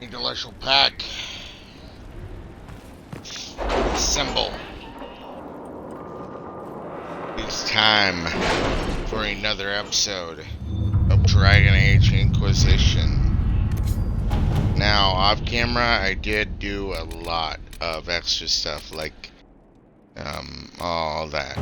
Intellectual pack. Assemble. It's time for another episode of Dragon Age Inquisition. Now, off camera, I did do a lot of extra stuff, like, all that.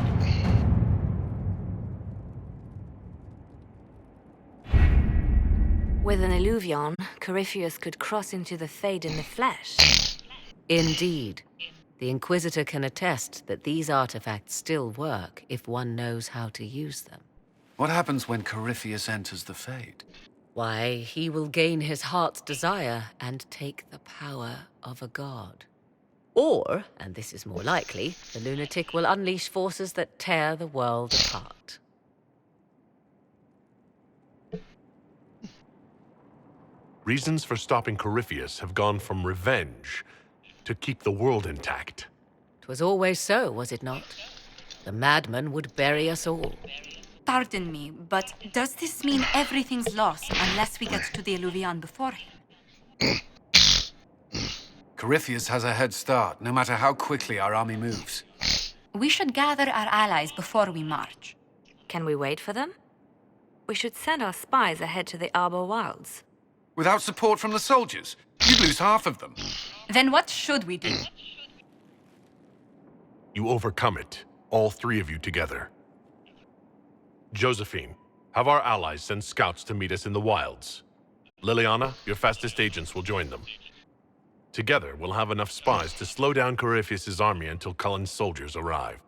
With an Illuvion, Corypheus could cross into the Fade in the flesh. Indeed. The Inquisitor can attest that these artifacts still work if one knows how to use them. What happens when Corypheus enters the Fade? Why, he will gain his heart's desire and take the power of a god. Or, and this is more likely, the lunatic will unleash forces that tear the world apart. Reasons for stopping Corypheus have gone from revenge to keep the world intact. 'Twas always so, was it not? The madman would bury us all. Pardon me, but does this mean everything's lost unless we get to the Illuvion before him? Corypheus has a head start, no matter how quickly our army moves. We should gather our allies before we march. Can we wait for them? We should send our spies ahead to the Arbor Wilds. Without support from the soldiers, you'd lose half of them. Then what should we do? You overcome it, all three of you together. Josephine, have our allies send scouts to meet us in the wilds. Liliana, your fastest agents will join them. Together, we'll have enough spies to slow down Corypheus' army until Cullen's soldiers arrive.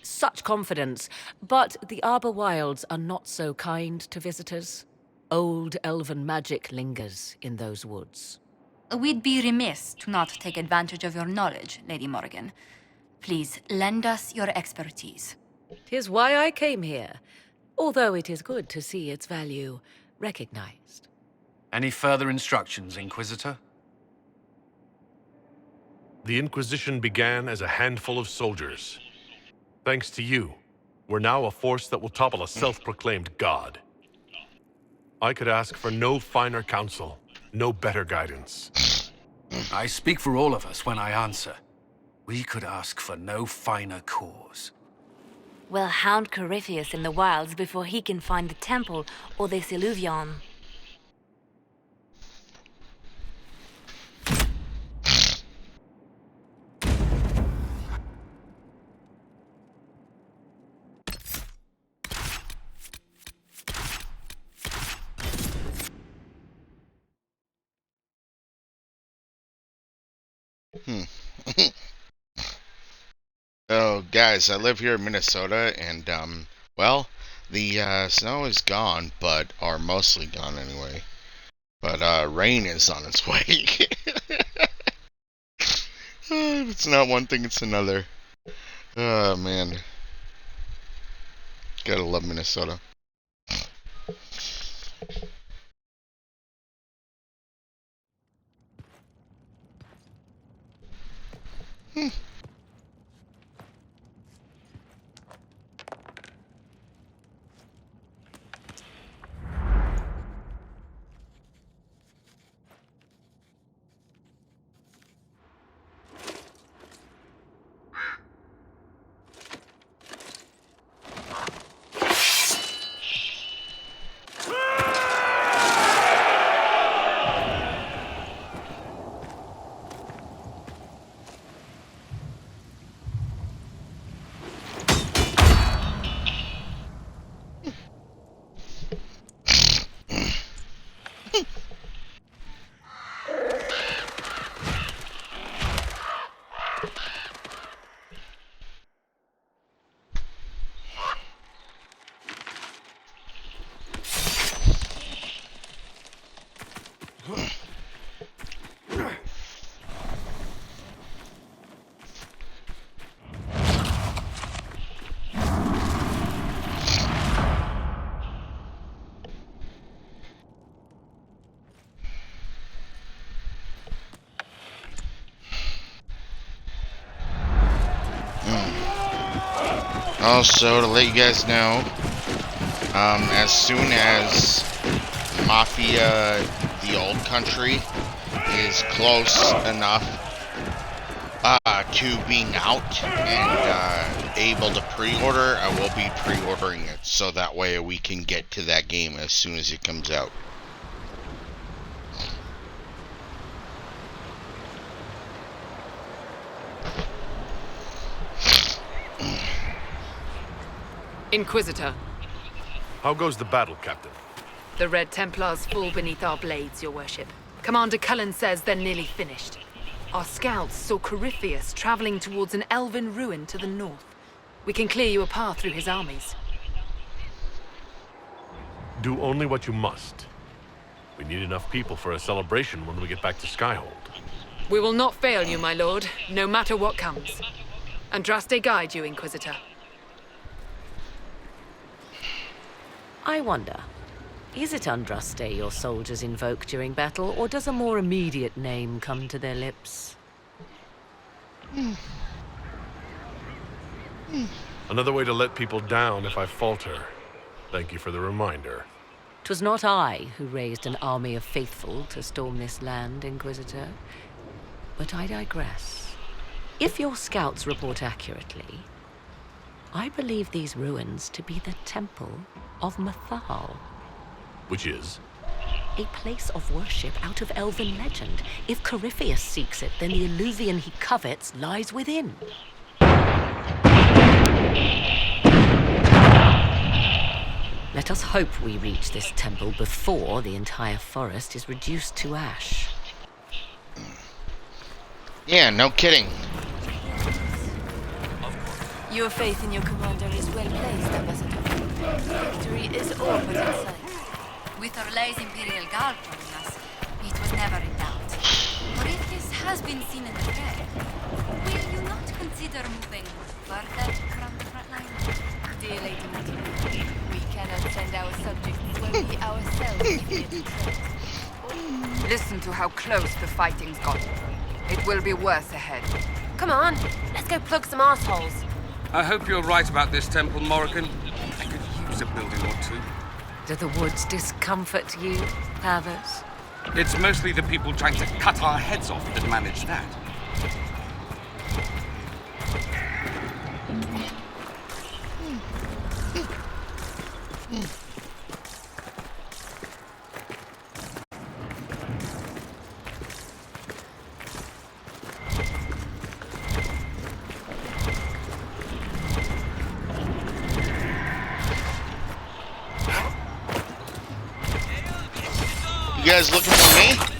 Such confidence, but the Arbor Wilds are not so kind to visitors. Old elven magic lingers in those woods. We'd be remiss to not take advantage of your knowledge, Lady Morgan. Please, lend us your expertise. 'Tis why I came here, although it is good to see its value recognized. Any further instructions, Inquisitor? The Inquisition began as a handful of soldiers. Thanks to you, we're now a force that will topple a self-proclaimed god. I could ask for no finer counsel, no better guidance. I speak for all of us when I answer. We could ask for no finer cause. We'll hound Corypheus in the wilds before he can find the temple or this Illuvion. Oh, guys, I live here in Minnesota, and, well, the, snow is gone, or mostly gone anyway. But, rain is on its way. It's not one thing, it's another. Oh, man. Gotta love Minnesota. Also, to let you guys know, as soon as Mafia the old country is close enough to being out and able to pre-order, I will be pre-ordering it so that way we can get to that game as soon as it comes out. Inquisitor, How goes the battle, Captain? the Red Templars fall beneath our blades, your worship. Commander Cullen says they're nearly finished. Our scouts saw Corypheus traveling towards an elven ruin to the north. We can clear you a path through his armies. Do only what you must. We need enough people for a celebration when we get back to Skyhold. We will not fail you, my lord, no matter what comes. Andraste guide you, Inquisitor. I wonder, is it Andraste your soldiers invoke during battle, or does a more immediate name come to their lips? Another way to let people down if I falter. Thank you for the reminder. 'Twas not I who raised an army of faithful to storm this land, Inquisitor. But I digress. If your scouts report accurately, I believe these ruins to be the Temple of Mathal. Which is? A place of worship out of elven legend. If Corypheus seeks it, then the illuvian he covets lies within. Let us hope we reach this temple before the entire forest is reduced to ash. Yeah, no kidding. Your faith in your commander is well placed, Ambassador. Victory is all but in sight. With Orlay's Imperial Guard joining us, it was never in doubt. Corypheus has been seen in the fray. Will you not consider moving further from the front line? Dear Lady Mortimer, we cannot send our subjects where we ourselves fear to tread. Listen to how close the fighting's got. It will be worse ahead. Come on, let's go plug some assholes. I hope you're right about this temple, Morrigan. I could use a building or two. Do the woods discomfort you, Havers? It's mostly the people trying to cut our heads off that manage that. You guys looking for me?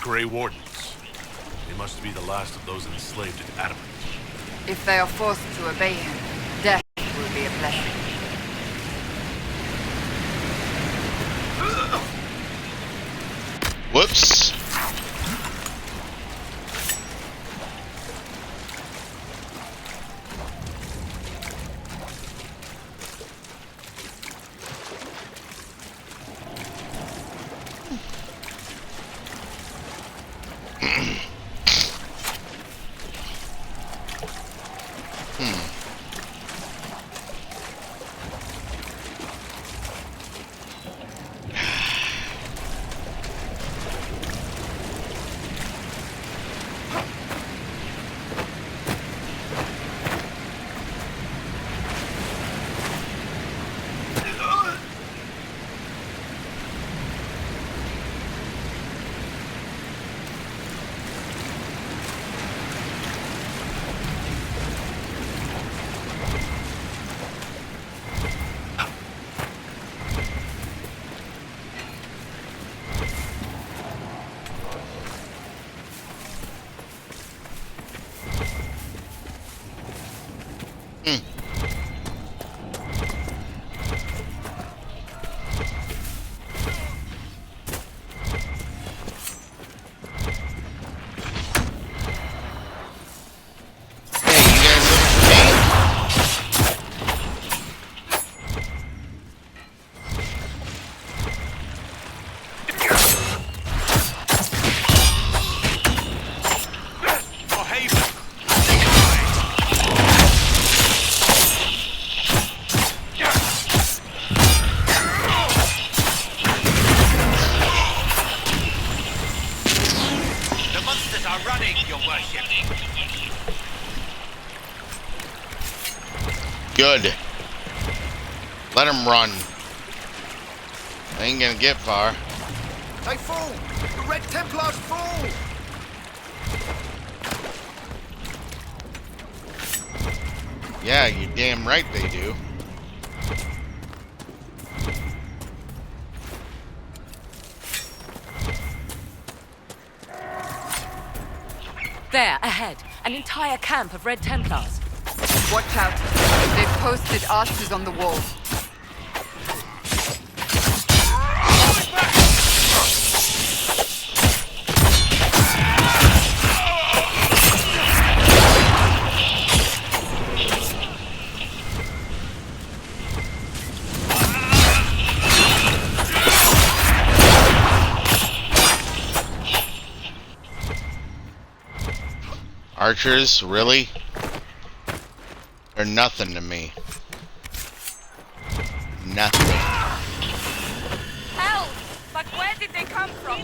Grey Wardens. They must be the last of those enslaved in Adamant. If they are forced to obey him, death will be a blessing. Whoops. Good. Let him run. They ain't gonna get far. They fall! The Red Templars fall! Yeah, you damn right they do. There, ahead. An entire camp of Red Templars. Watch out. They've posted archers on the wall. Archers, really? They're nothing to me. Nothing. Help! But where did they come from?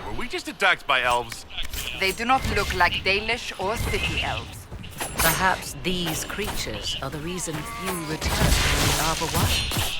Were we just attacked by elves? They do not look like Dalish or city elves. Perhaps these creatures are the reason few return to the Arbor Wilds.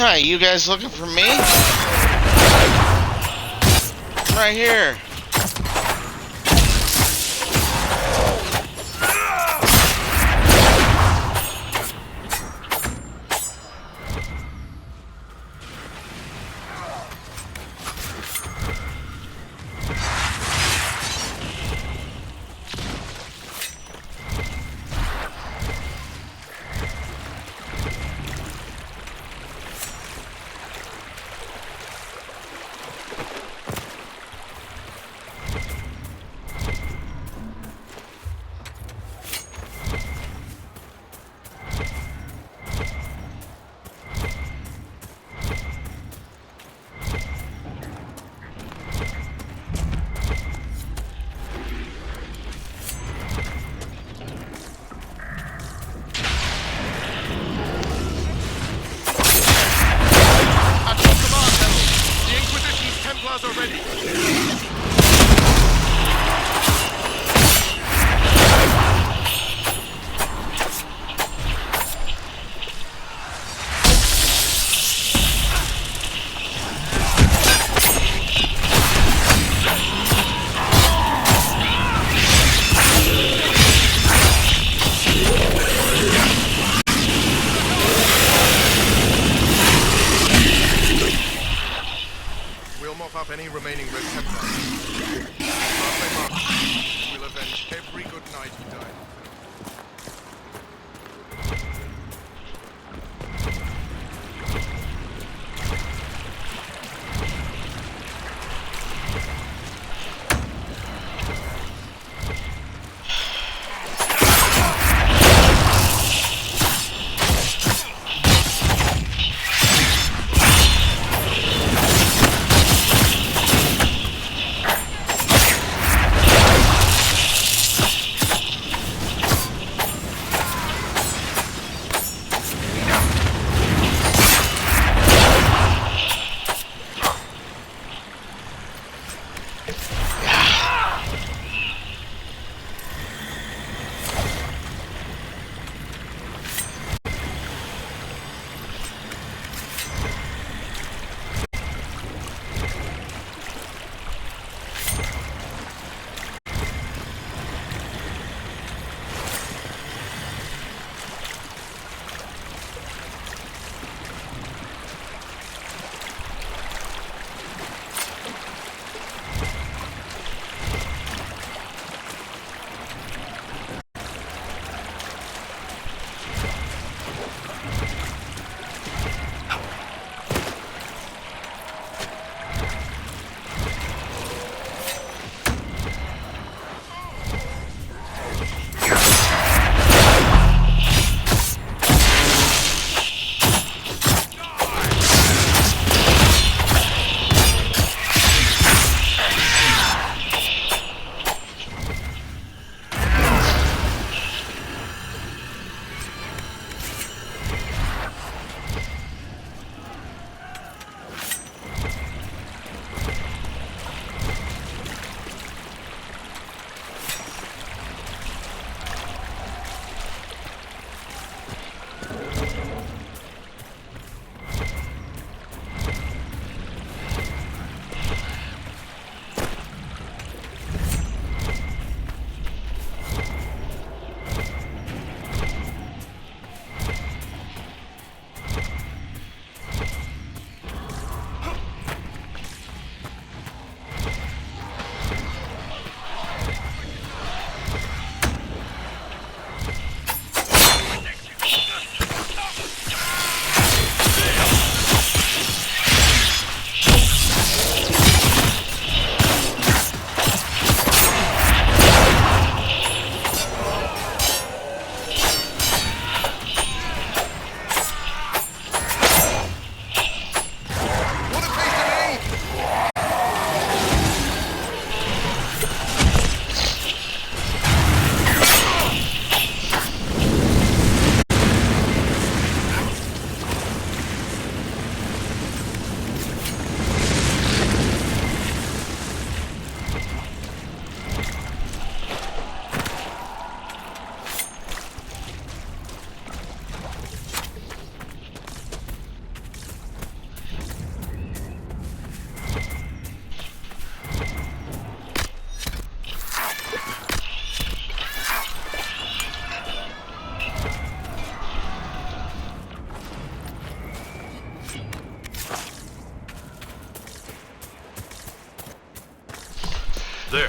Hi, you guys looking for me? Right here.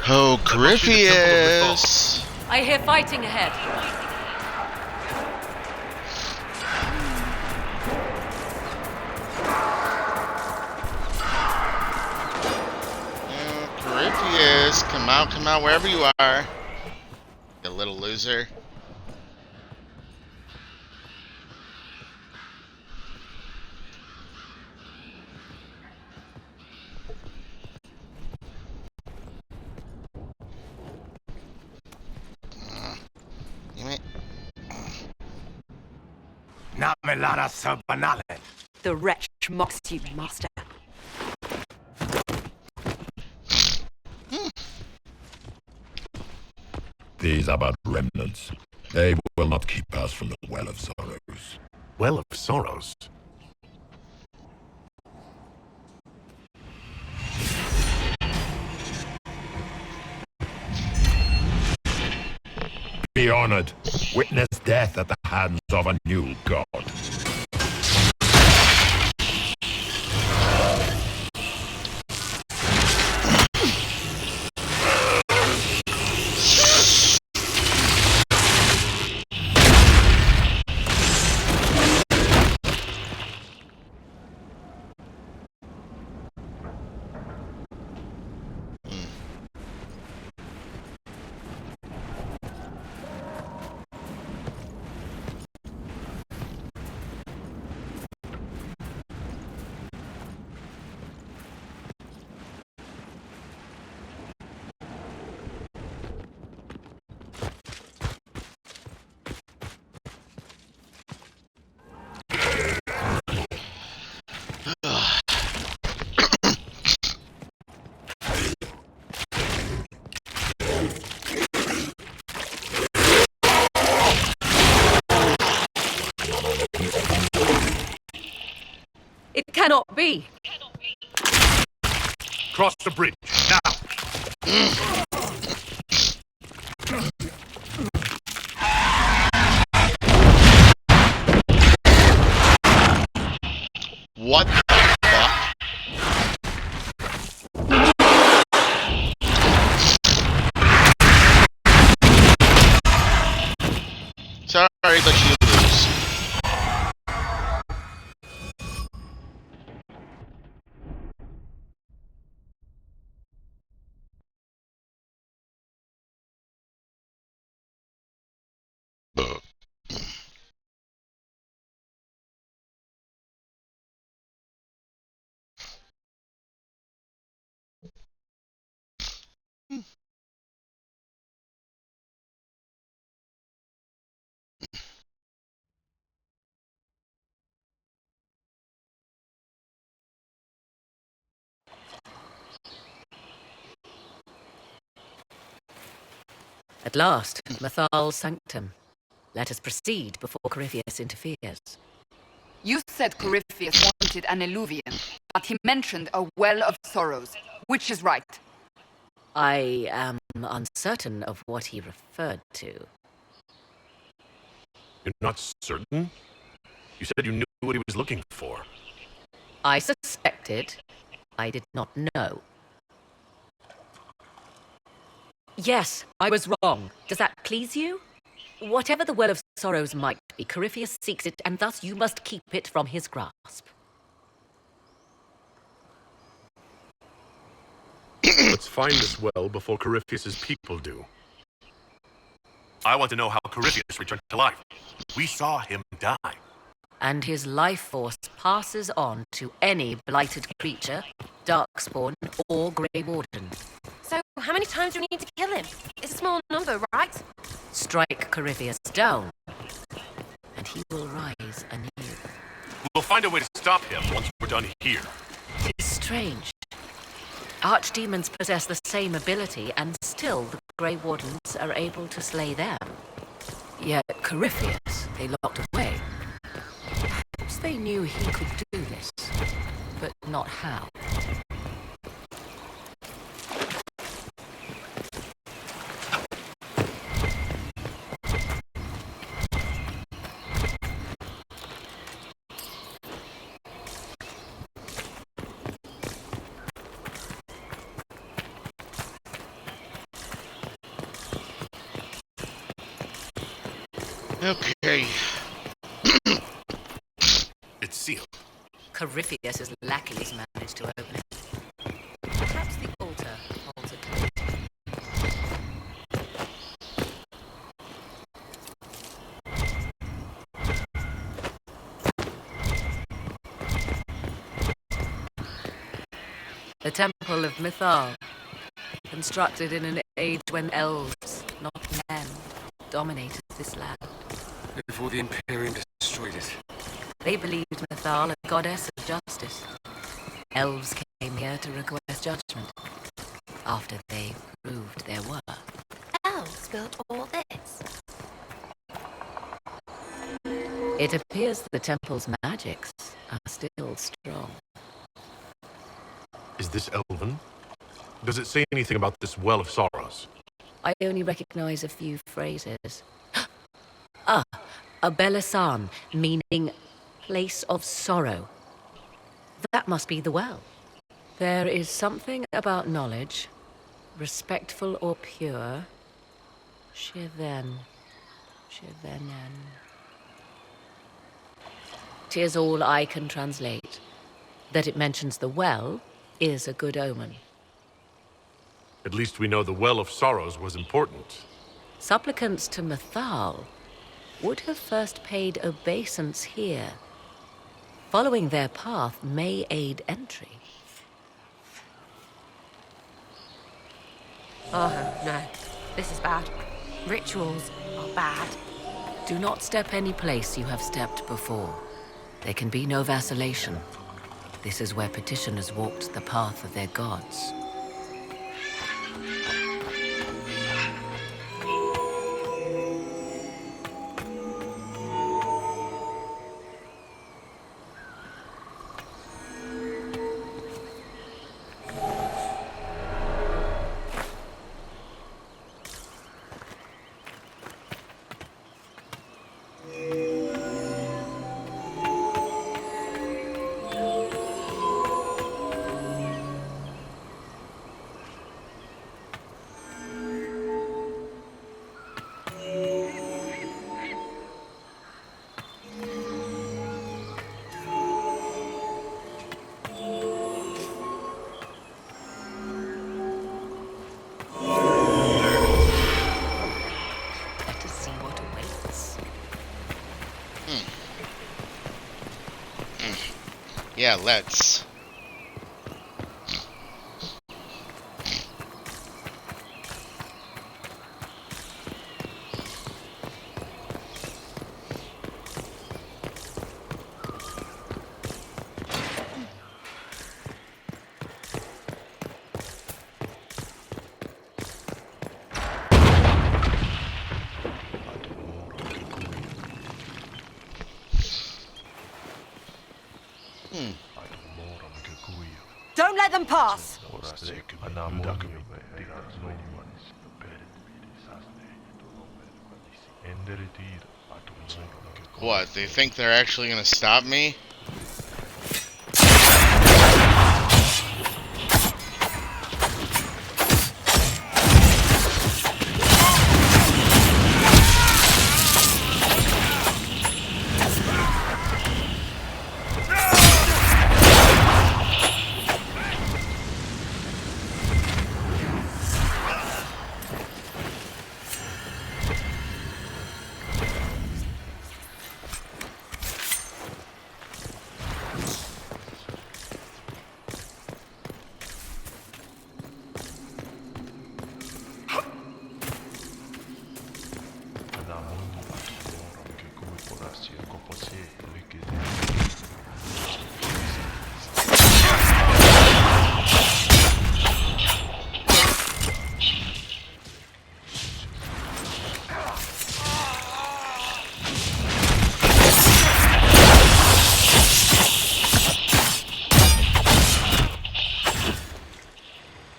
Oh, That must be the Temple of Mythal. Corypheus! I hear fighting ahead. Oh, Corypheus, come out, wherever you are. You little loser. Damn it. Namelana Sabanale. The wretch mocks you, master. These are but remnants. They will not keep us from the Well of Sorrows. Well of Sorrows? Be honored. Witness death at the hands of a new god. It cannot be. Cross the bridge, now! What the fuck? Sorry, but you lose. At last, Mythal's sanctum. Let us proceed before Corypheus interferes. You said Corypheus wanted an eluvian, but he mentioned a well of sorrows. Which is right? I am uncertain of what he referred to. You're not certain? You said you knew what he was looking for. I suspected. I did not know. Yes, I was wrong. Does that please you? Whatever the Well of Sorrows might be, Corypheus seeks it, and thus you must keep it from his grasp. Let's find this well before Corypheus's people do. I want to know how Corypheus returned to life. We saw him die. And his life force passes on to any blighted creature, darkspawn, or Grey Warden. So, how many times do we need to kill him? It's a small number, right? Strike Corypheus down, and he will rise anew. We'll find a way to stop him once we're done here. It is strange. Archdemons possess the same ability, and still the Grey Wardens are able to slay them. Yet Corypheus, they locked away. Perhaps they knew he could do this, but not how. Okay. It's sealed. Corypheus's lackeys managed to open it. Perhaps the altar holds a clue. The Temple of Mythal, constructed in an age when elves, not men, dominated this land. Before the Imperium destroyed it. They believed Mythal a goddess of justice. Elves came here to request judgment, after they proved their worth. Elves built all this. It appears the temple's magics are still strong. Is this Elven? Does it say anything about this Well of Sorrows? I only recognize a few phrases. Ah, a Belasan, meaning place of sorrow. That must be the well. There is something about knowledge, respectful or pure. Shivenen. 'Tis all I can translate. That it mentions the well is a good omen. At least we know the Well of Sorrows was important. Supplicants to Mythal would have first paid obeisance here. Following their path may aid entry. Oh, no. This is bad. Rituals are bad. Do not step any place you have stepped before. There can be no vacillation. This is where petitioners walked the path of their gods. Let us see what awaits. Yeah, let's. Don't let them pass! What, they think they're actually gonna stop me?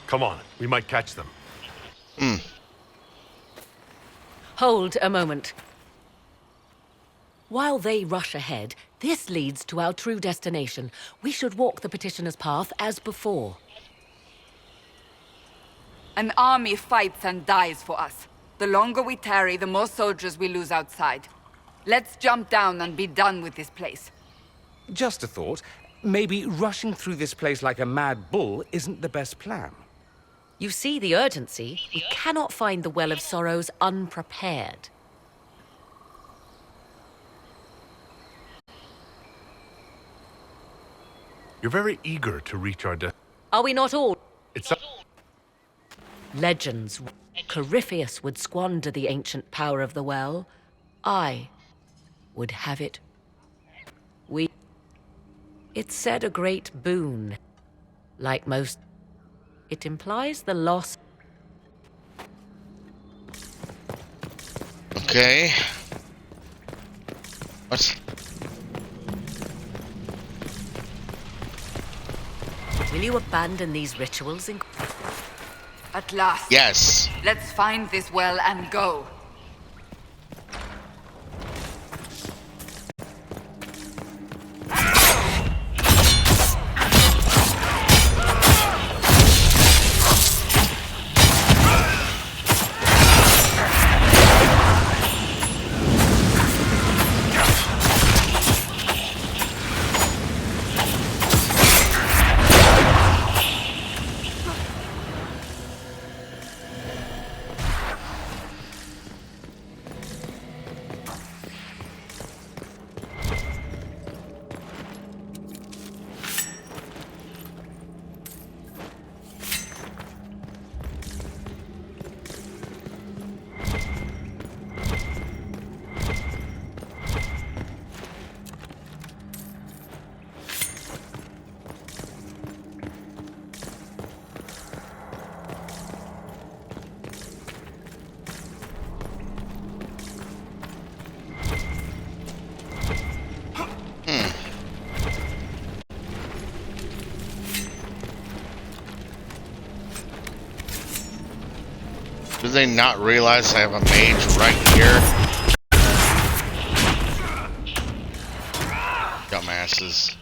Come on, we might catch them. Hold a moment. While they rush ahead, this leads to our true destination. We should walk the petitioner's path as before. An army fights and dies for us. The longer we tarry, the more soldiers we lose outside. Let's jump down and be done with this place. Just a thought. Maybe rushing through this place like a mad bull isn't the best plan. You see the urgency? We cannot find the Well of Sorrows unprepared. You're very eager to reach our death. Are we not all? It's Legends. Corypheus would squander the ancient power of the well. I would have it. It's said a great boon. Like most, it implies the loss. Okay. What's... Will you abandon these rituals? At last. Yes. Let's find this well and go. Do they not realize I have a mage right here? Dumbasses.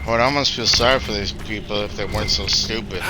I would almost feel sorry for these people if they weren't so stupid.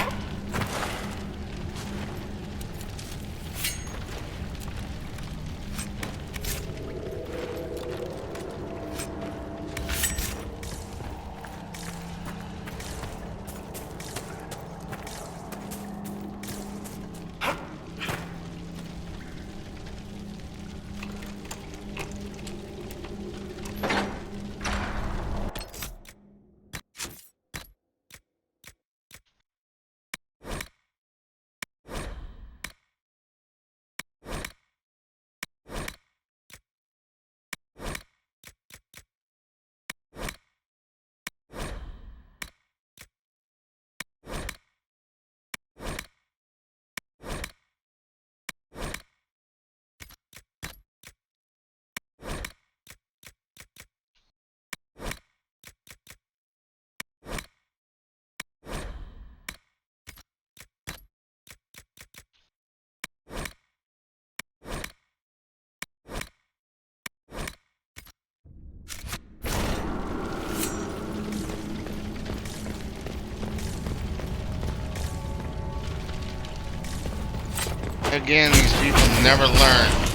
Again, these people never learn.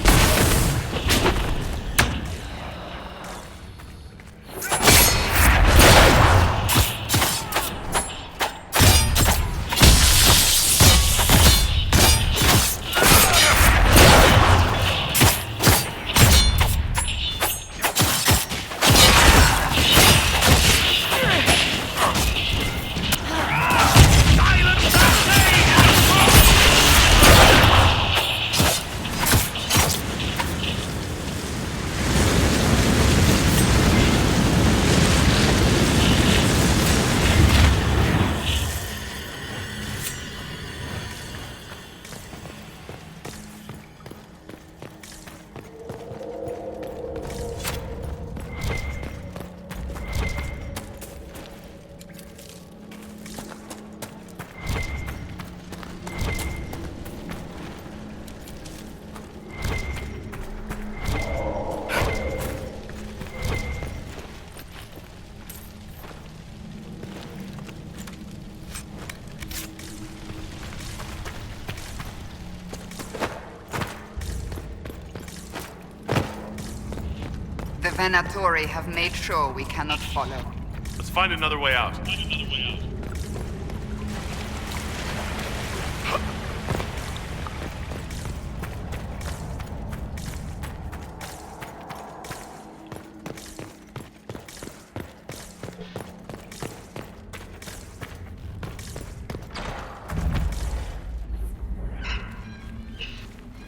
The Venatori have made sure we cannot follow. Let's find another way out.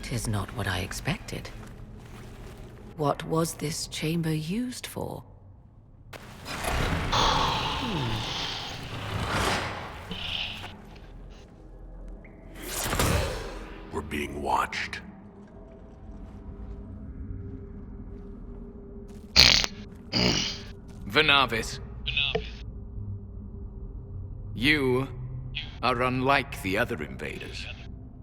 Tis not what I expected. What was this chamber used for? We're being watched. Venavis. You are unlike the other invaders.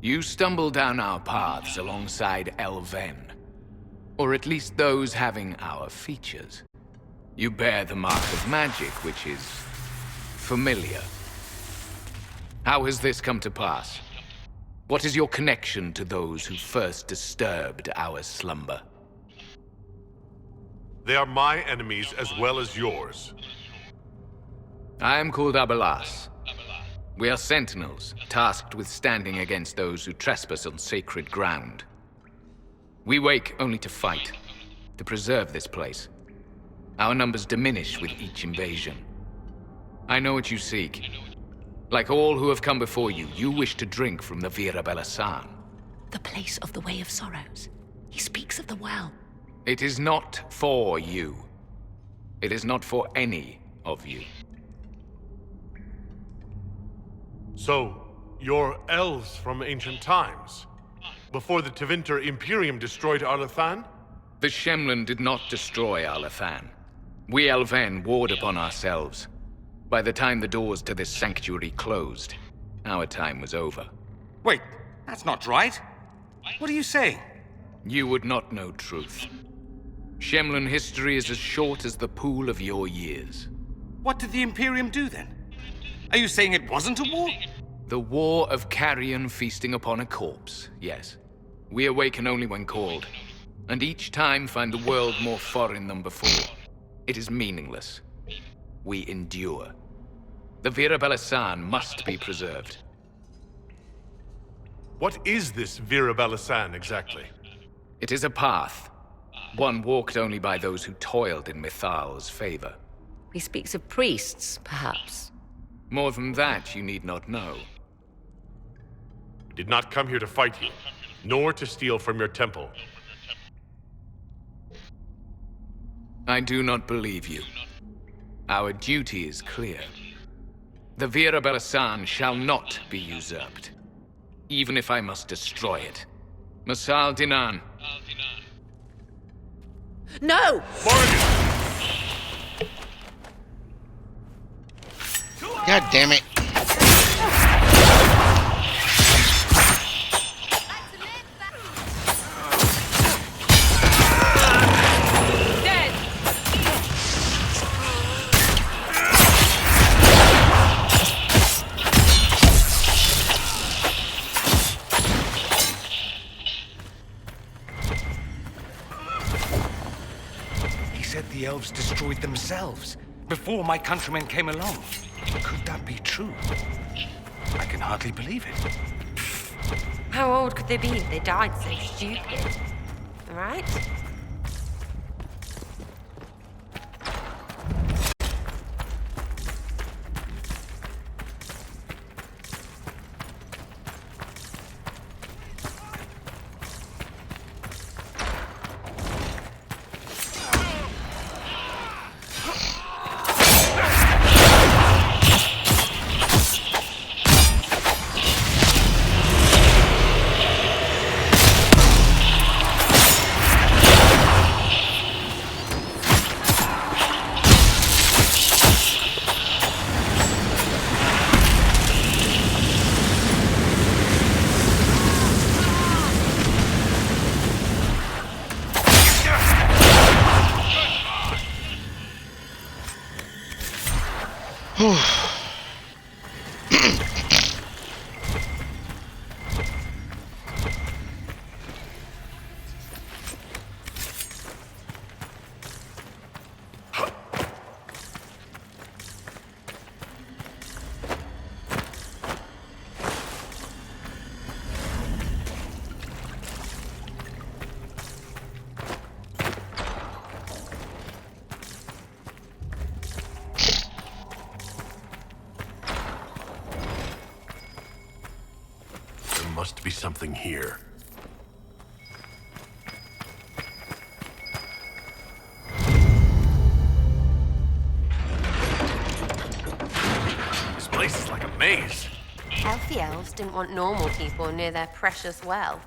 You stumble down our paths alongside Elven. Or at least those having our features. You bear the mark of magic, which is familiar. How has this come to pass? What is your connection to those who first disturbed our slumber? They are my enemies as well as yours. I am called Abelas. We are sentinels, tasked with standing against those who trespass on sacred ground. We wake only to fight, to preserve this place. Our numbers diminish with each invasion. I know what you seek. Like all who have come before you, you wish to drink from the VRAPTOR. The place of the Way of Sorrows. He speaks of the well. It is not for you. It is not for any of you. So, you're elves from ancient times? Before the Tevinter Imperium destroyed Arlathan? The Shemlen did not destroy Arlathan. We Elven warred upon ourselves. By the time the doors to this sanctuary closed, our time was over. Wait, that's not right. What are you saying? You would not know truth. Shemlen history is as short as the pool of your years. What did the Imperium do then? Are you saying it wasn't a war? The war of carrion feasting upon a corpse, yes. We awaken only when called, and each time find the world more foreign than before. It is meaningless. We endure. The VRAPTOR must be preserved. What is this VRAPTOR exactly? It is a path. One walked only by those who toiled in Mithal's favor. He speaks of priests, perhaps. More than that, you need not know. We did not come here to fight you, nor to steal from your temple. I do not believe you. Our duty is clear. The VRAPTOR shall not be usurped, even if I must destroy it. Masal Dinan. No! God damn it. the elves destroyed themselves before my countrymen came along. Could that be true? I can hardly believe it. How old could they be if they died so stupid? Right? Must be something here. This place is like a maze. Healthy elves didn't want normal people near their precious well.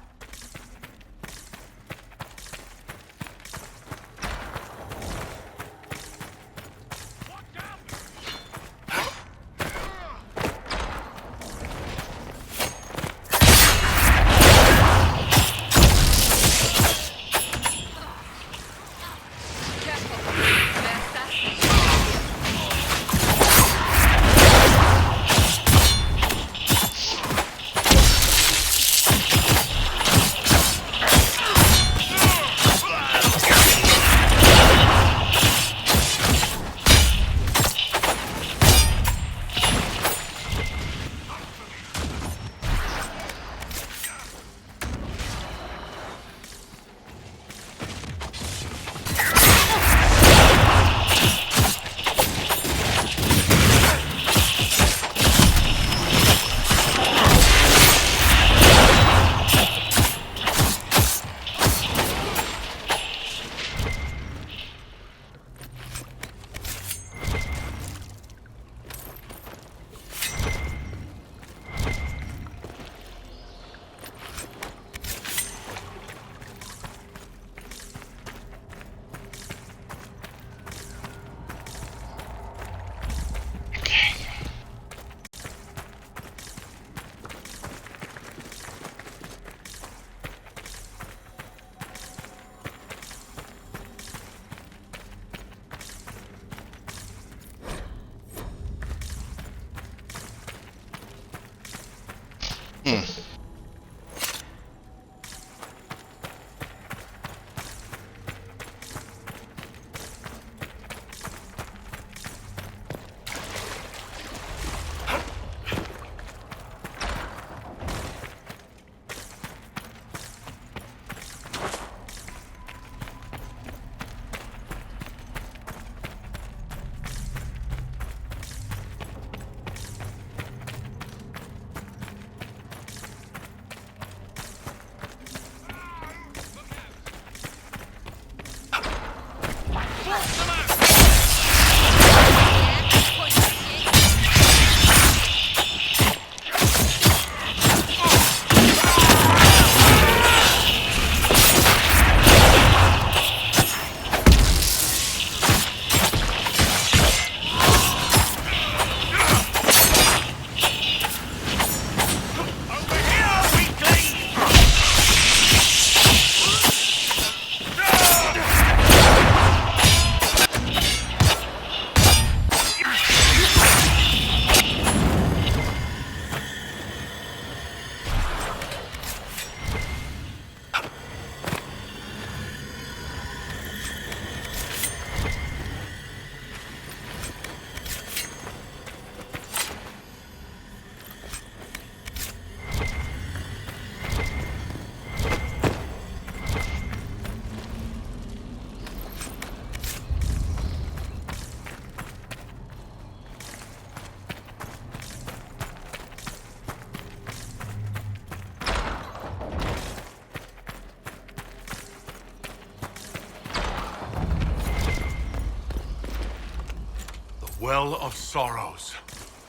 Well of Sorrows.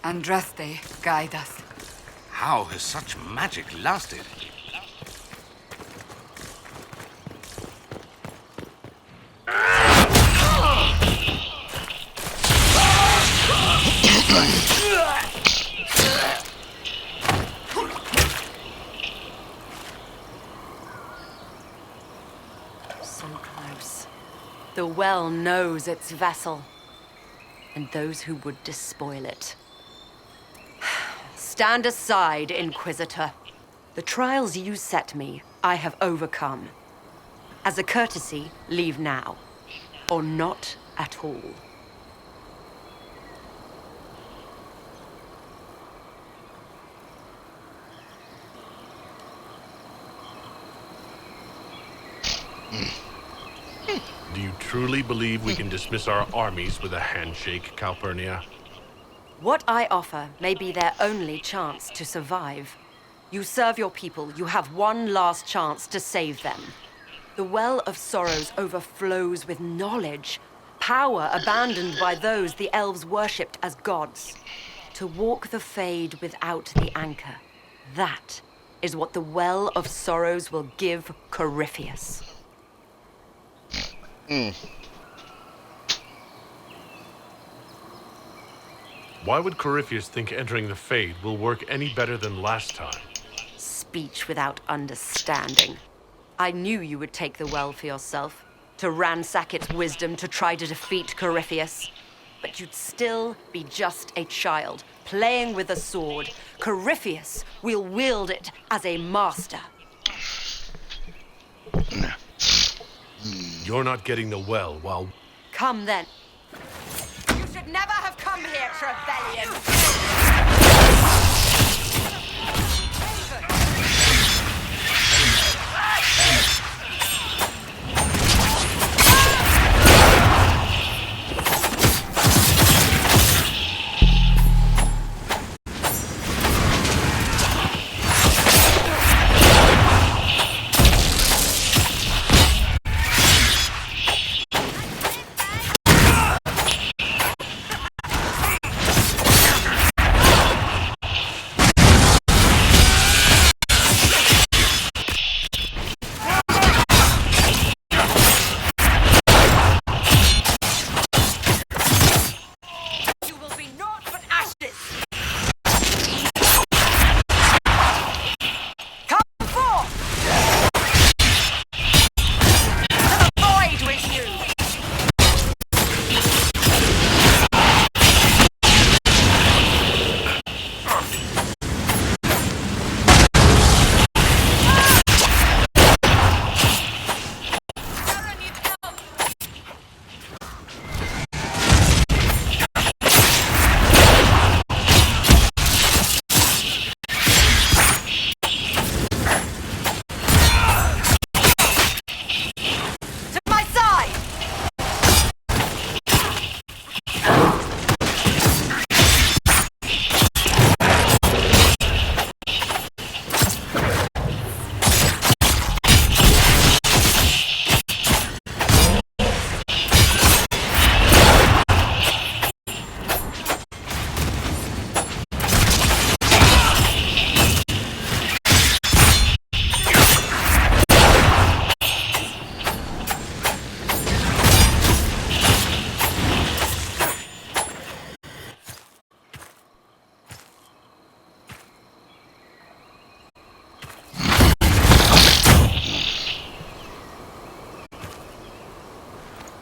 Andraste, guide us. How has such magic lasted? So close. The well knows its vessel, and those who would despoil it. Stand aside, Inquisitor. The trials you set me, I have overcome. As a courtesy, leave now, or not at all. Do you truly believe we can dismiss our armies with a handshake, Calpurnia? What I offer may be their only chance to survive. You serve your people, you have one last chance to save them. The Well of Sorrows overflows with knowledge, power abandoned by those the elves worshipped as gods. To walk the Fade without the anchor, that is what the Well of Sorrows will give Corypheus. Why would Corypheus think entering the Fade will work any better than last time? Speech without understanding. I knew you would take the well for yourself, to ransack its wisdom to try to defeat Corypheus. But you'd still be just a child, playing with a sword. Corypheus will wield it as a master. You're not getting the well while... Come then. You should never have come here, Trevelyan!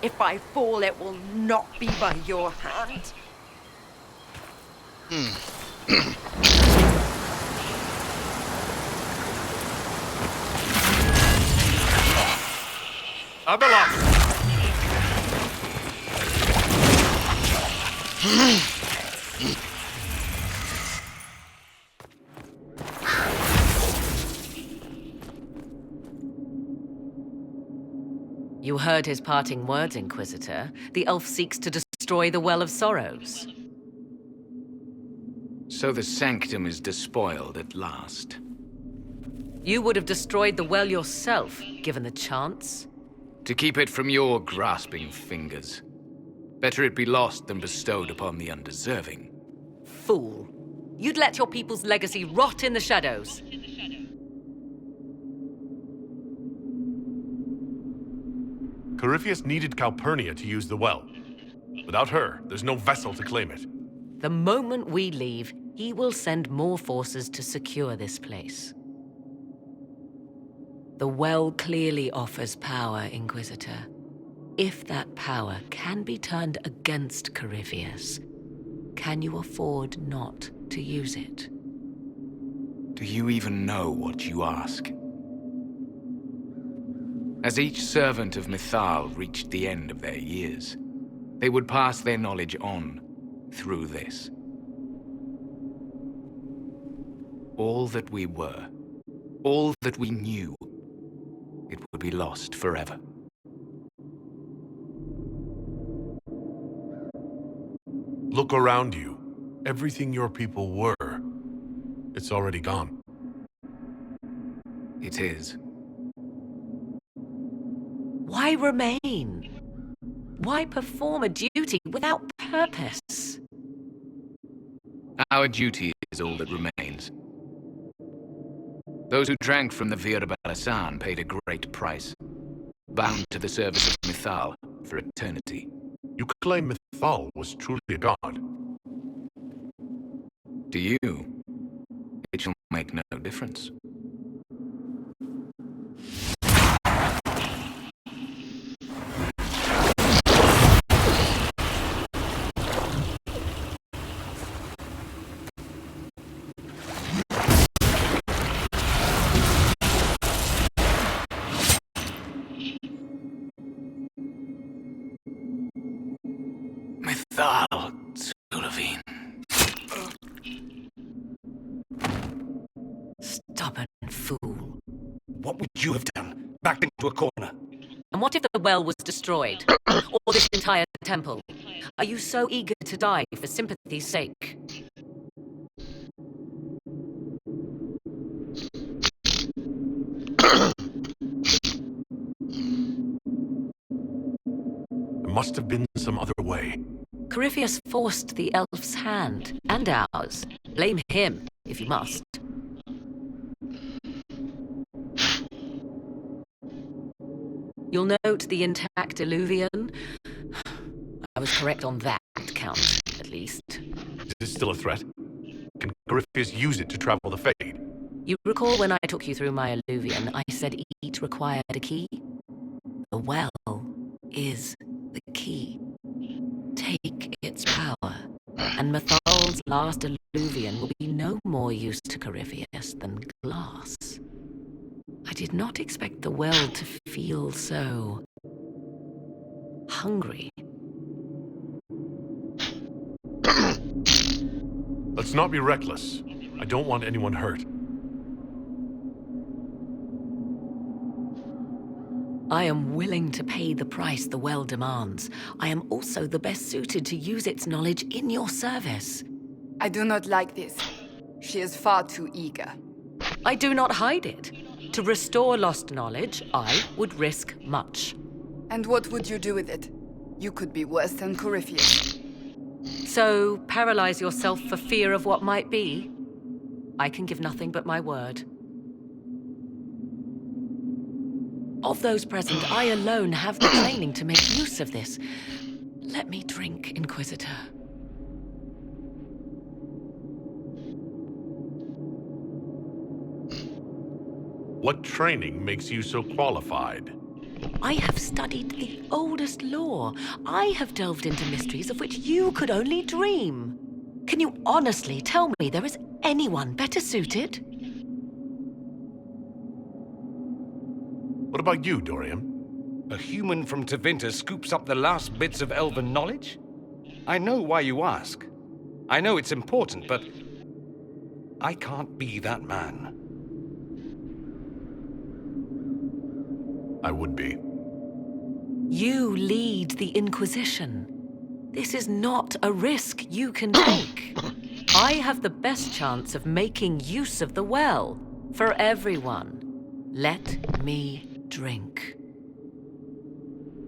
If I fall, it will not be by your hand. Abelard! You heard his parting words, Inquisitor. The elf seeks to destroy the Well of Sorrows. So the sanctum is despoiled at last. You would have destroyed the well yourself, given the chance. To keep it from your grasping fingers. Better it be lost than bestowed upon the undeserving. Fool. You'd let your people's legacy rot in the shadows. Corypheus needed Calpurnia to use the well. Without her, there's no vessel to claim it. The moment we leave, he will send more forces to secure this place. The well clearly offers power, Inquisitor. If that power can be turned against Corypheus, can you afford not to use it? Do you even know what you ask? As each servant of Mythal reached the end of their years, they would pass their knowledge on through this. All that we were, all that we knew, it would be lost forever. Look around you. Everything your people were, it's already gone. It is. Why remain? Why perform a duty without purpose? Our duty is all that remains. Those who drank from the VRAPTOR paid a great price, bound to the service of Mythal for eternity. You claim Mythal was truly a god. To you, it shall make no difference. Mythal, Sulavine. Stubborn fool. What would you have done? Backed into a corner? And what if the well was destroyed? Or this entire temple? Are you so eager to die for sympathy's sake? There must have been some other way. Corypheus forced the elf's hand, and ours. Blame him, if you must. You'll note the intact illuvian. I was correct on that count, at least. Is this still a threat? Can Corypheus use it to travel the Fade? You recall when I took you through my illuvian, I said each required a key? The well is the key. Take its power, and Mythal's last illuvian will be no more use to Corypheus than glass. I did not expect the well to feel so hungry. Let's not be reckless. I don't want anyone hurt. I am willing to pay the price the well demands. I am also the best suited to use its knowledge in your service. I do not like this. She is far too eager. I do not hide it. To restore lost knowledge, I would risk much. And what would you do with it? You could be worse than Corypheus. So, paralyze yourself for fear of what might be? I can give nothing but my word. Of those present, I alone have the training to make use of this. Let me drink, Inquisitor. What training makes you so qualified? I have studied the oldest lore. I have delved into mysteries of which you could only dream. Can you honestly tell me there is anyone better suited? What about you, Dorian? A human from Tevinter scoops up the last bits of elven knowledge? I know why you ask. I know it's important, but I can't be that man. I would be. You lead the Inquisition. This is not a risk you can take. I have the best chance of making use of the well for everyone. Let me drink.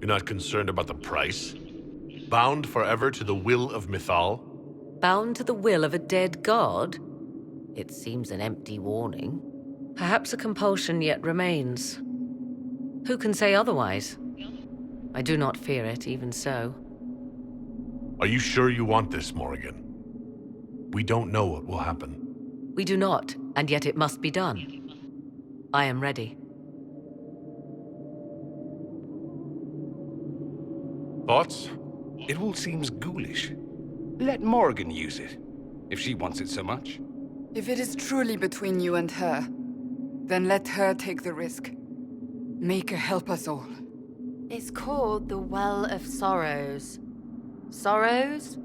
You're not concerned about the price? Bound forever to the will of Mythal? Bound to the will of a dead god? It seems an empty warning. Perhaps a compulsion yet remains. Who can say otherwise? I do not fear it, even so. Are you sure you want this, Morrigan? We don't know what will happen. We do not, and yet it must be done. I am ready. Thoughts? It all seems ghoulish. Let Morrigan use it, if she wants it so much. If it is truly between you and her, then let her take the risk. Make her help us all. It's called the Well of Sorrows. Sorrows?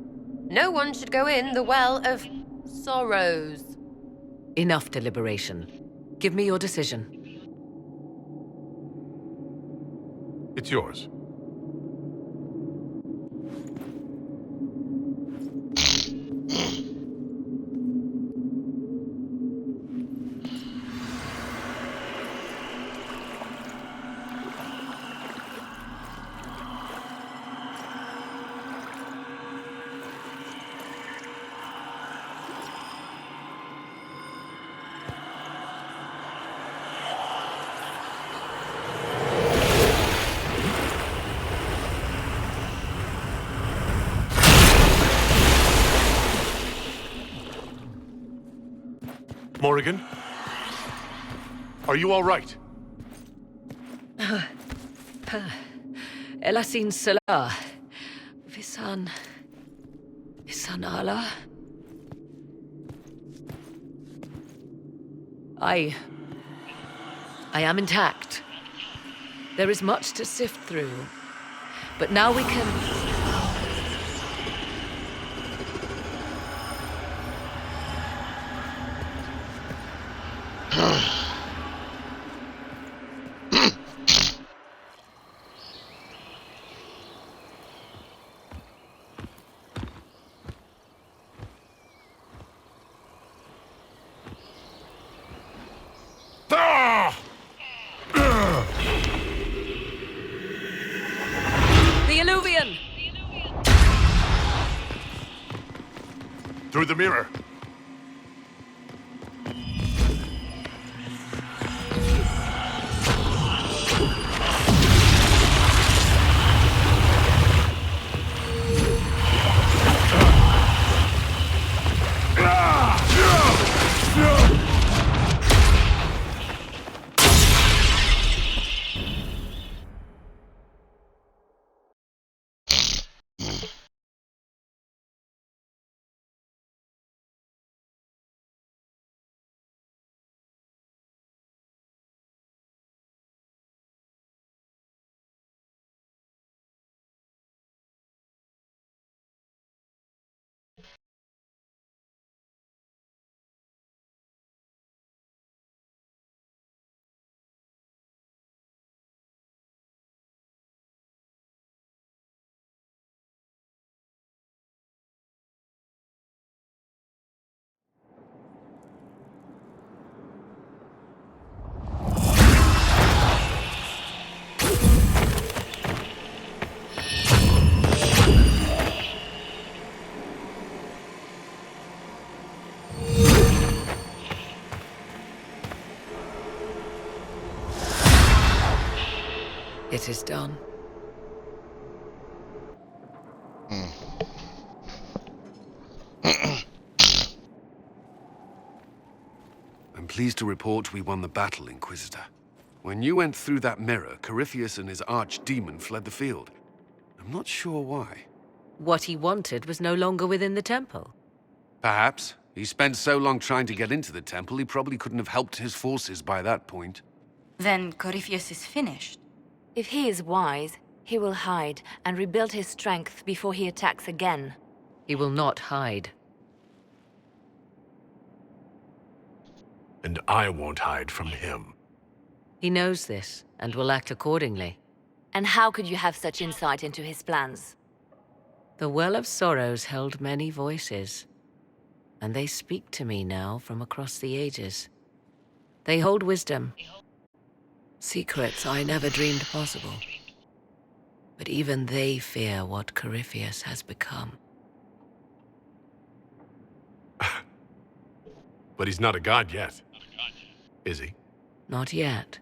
No one should go in the Well of Sorrows. Enough deliberation. Give me your decision. It's yours. Morrigan? Are you all right? Elasin Salah. Visan Allah. I am intact. There is much to sift through. But now we can... The Illuvian! Through the mirror. It is done. I'm pleased to report we won the battle, Inquisitor. When you went through that mirror, Corypheus and his archdemon fled the field. I'm not sure why. What he wanted was no longer within the temple. Perhaps. He spent so long trying to get into the temple, he probably couldn't have helped his forces by that point. Then Corypheus is finished. If he is wise, he will hide and rebuild his strength before he attacks again. He will not hide. And I won't hide from him. He knows this, and will act accordingly. And how could you have such insight into his plans? The Well of Sorrows held many voices, and they speak to me now from across the ages. They hold wisdom, secrets I never dreamed possible. But even they fear what Corypheus has become. But he's not a god yet, is he? Not yet.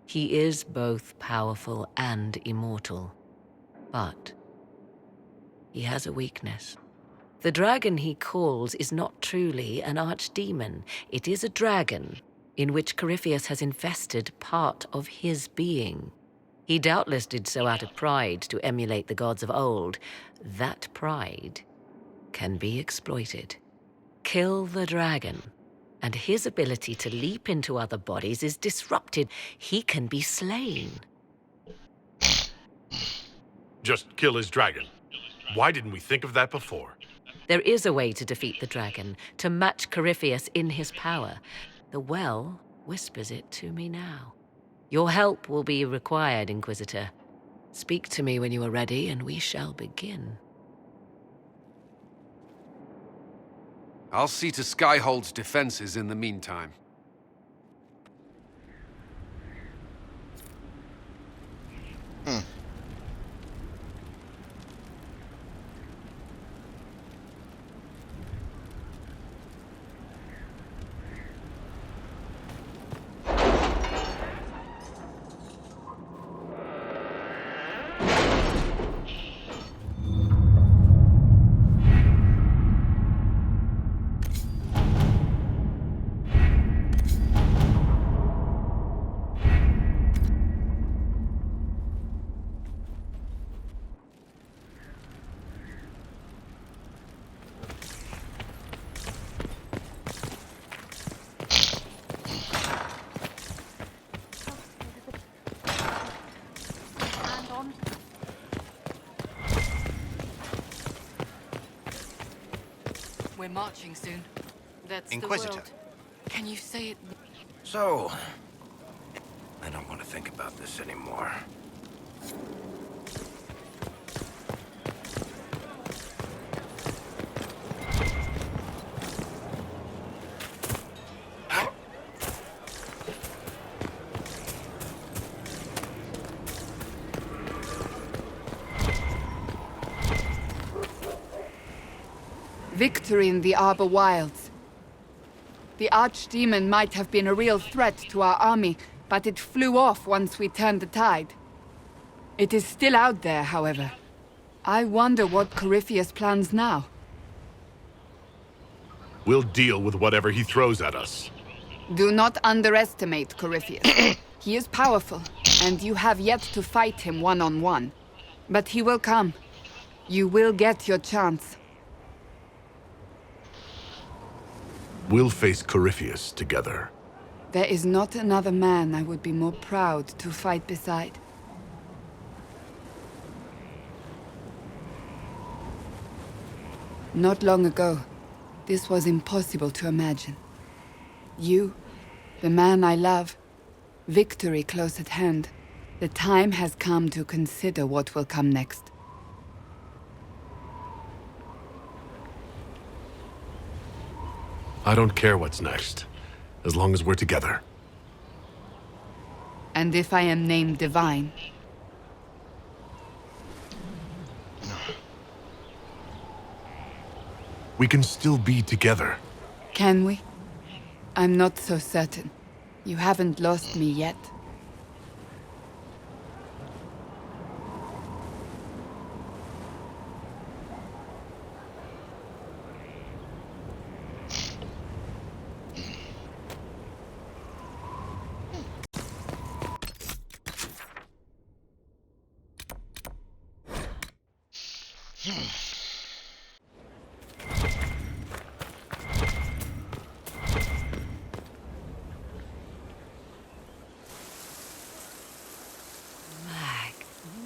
He is both powerful and immortal. But he has a weakness. The dragon he calls is not truly an archdemon. It is a dragon in which Corypheus has invested part of his being. He doubtless did so out of pride to emulate the gods of old. That pride can be exploited. Kill the dragon, and his ability to leap into other bodies is disrupted. He can be slain. Just kill his dragon. Why didn't we think of that before? There is a way to defeat the dragon, to match Corypheus in his power. The well whispers it to me now. Your help will be required, Inquisitor. Speak to me when you are ready, and we shall begin. I'll see to Skyhold's defenses in the meantime. We're marching soon. That's Inquisitor. the world. Can you say it? So, I don't want to think about this anymore. Victory in the Arbor Wilds. The archdemon might have been a real threat to our army, but it flew off once we turned the tide. It is still out there, however. I wonder what Corypheus plans now. We'll deal with whatever he throws at us. Do not underestimate Corypheus. He is powerful, and you have yet to fight him one-on-one. But he will come. You will get your chance. We'll face Corypheus together. There is not another man I would be more proud to fight beside. Not long ago, this was impossible to imagine. You, the man I love, victory close at hand. The time has come to consider what will come next. I don't care what's next, as long as we're together. And if I am named Divine? We can still be together. Can we? I'm not so certain. You haven't lost me yet.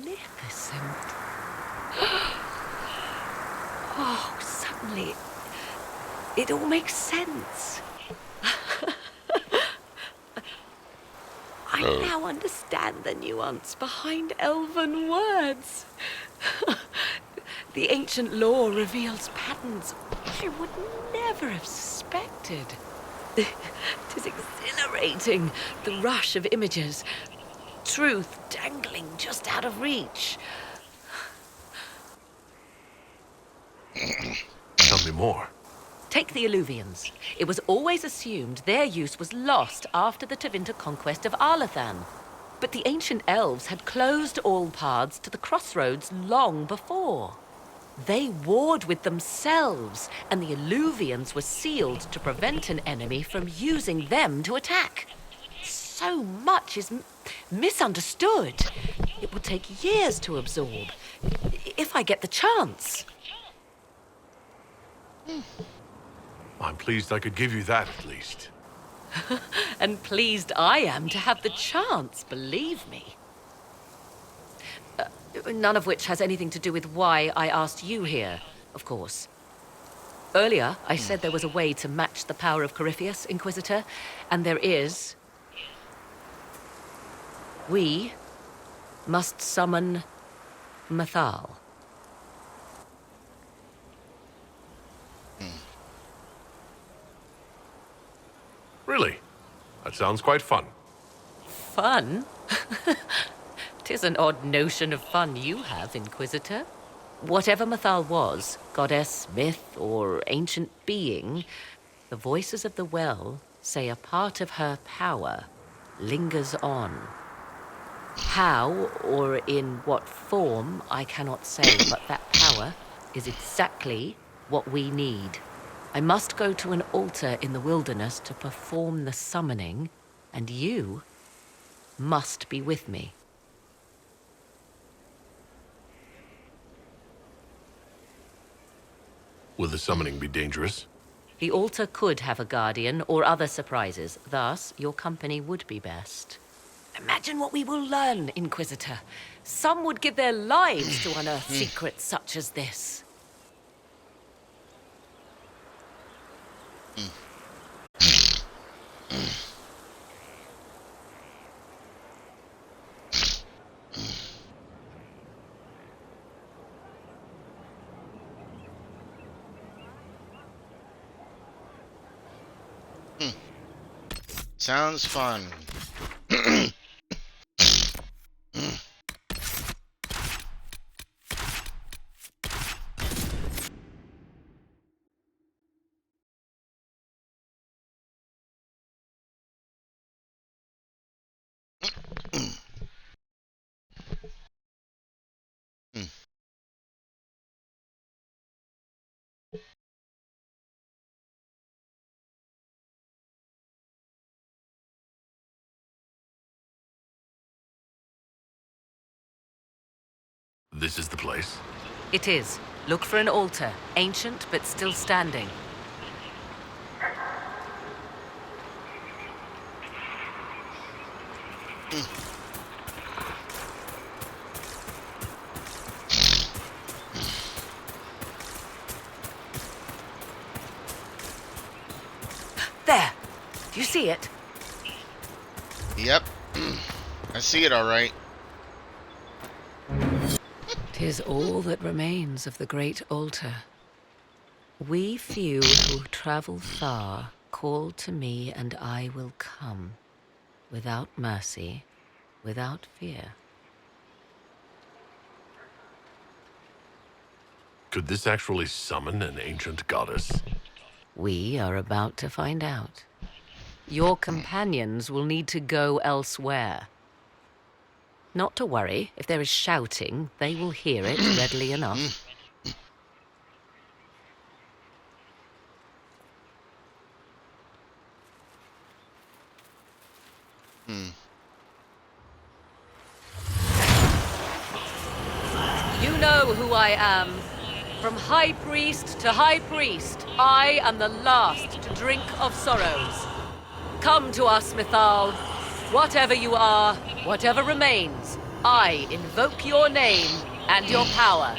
Magnificent. Oh, suddenly, it all makes sense. I now understand the nuance behind elven words. The ancient lore reveals patterns I would never have suspected. It is exhilarating, the rush of images. Truth dangling just out of reach. Tell me more. Take the Alluvians. It was always assumed their use was lost after the Tevinter conquest of Arlathan. But the ancient elves had closed all paths to the crossroads long before. They warred with themselves, and the Alluvians were sealed to prevent an enemy from using them to attack. So much is misunderstood. It will take years to absorb, if I get the chance. I'm pleased I could give you that at least. And pleased I am to have the chance, believe me. None of which has anything to do with why I asked you here, of course. Earlier, I said there was a way to match the power of Corypheus, Inquisitor, and there is. We must summon Mathal. Really? That sounds quite fun. Fun? 'Tis an odd notion of fun you have, Inquisitor. Whatever Mathal was, goddess, myth, or ancient being, the voices of the well say a part of her power lingers on. How, or in what form, I cannot say, but that power is exactly what we need. I must go to an altar in the wilderness to perform the summoning, and you must be with me. Will the summoning be dangerous? The altar could have a guardian or other surprises, thus your company would be best. Imagine what we will learn, Inquisitor. Some would give their lives to unearth secrets such as this. Sounds fun. This is the place? It is. Look for an altar, ancient but still standing. There! Do you see it? Yep. I see it all right. 'Tis all that remains of the great altar. We few who travel far call to me, and I will come, without mercy, without fear. Could this actually summon an ancient goddess? We are about to find out. Your companions will need to go elsewhere. Not to worry, if there is shouting, they will hear it readily enough. You know who I am. From high priest to high priest, I am the last to drink of sorrows. Come to us, Mithal. Whatever you are, whatever remains, I invoke your name and your power.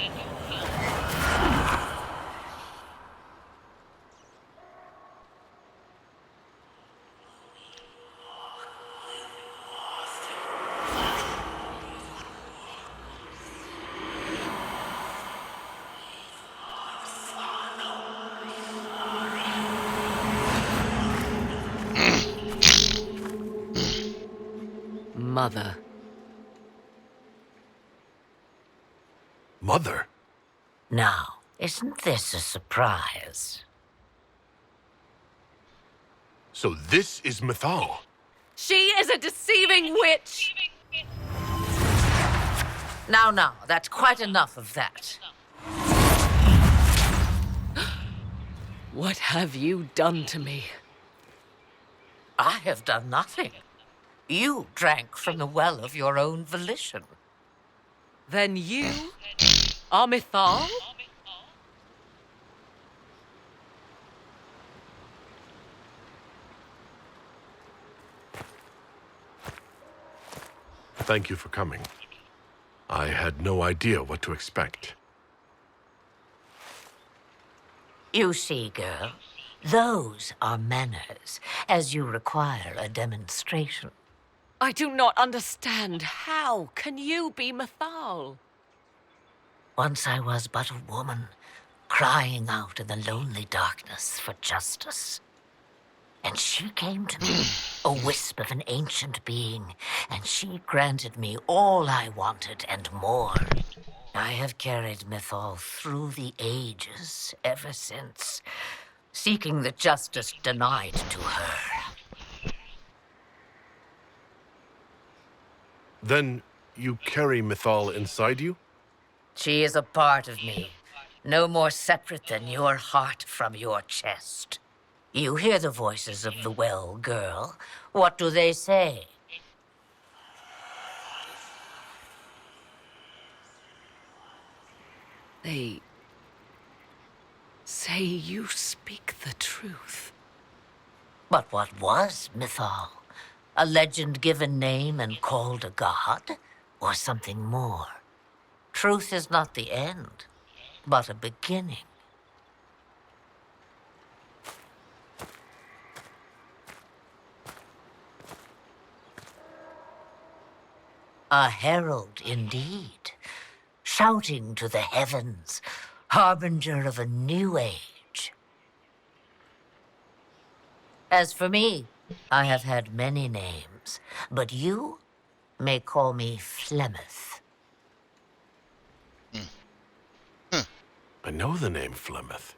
Mother. Mother? Now, Isn't this a surprise? So this is Mythal. She is a deceiving witch! Now, that's quite enough of that. What have you done to me? I have done nothing. You drank from the well of your own volition. Then you are Mythal? Thank you for coming. I had no idea what to expect. You see, girl, those are manners, as you require a demonstration. I do not understand. How can you be Mythal? Once I was but a woman, crying out in the lonely darkness for justice. And she came to me, a wisp of an ancient being, and she granted me all I wanted and more. I have carried Mythal through the ages ever since, seeking the justice denied to her. Then you carry Mythal inside you? She is a part of me, no more separate than your heart from your chest. You hear the voices of the well, girl. What do they say? They say you speak the truth. But what was Mythal? A legend given name and called a god? Or something more? Truth is not the end, but a beginning. A herald indeed, shouting to the heavens, harbinger of a new age. As for me, I have had many names, but you may call me Flemeth. I know the name Flemeth.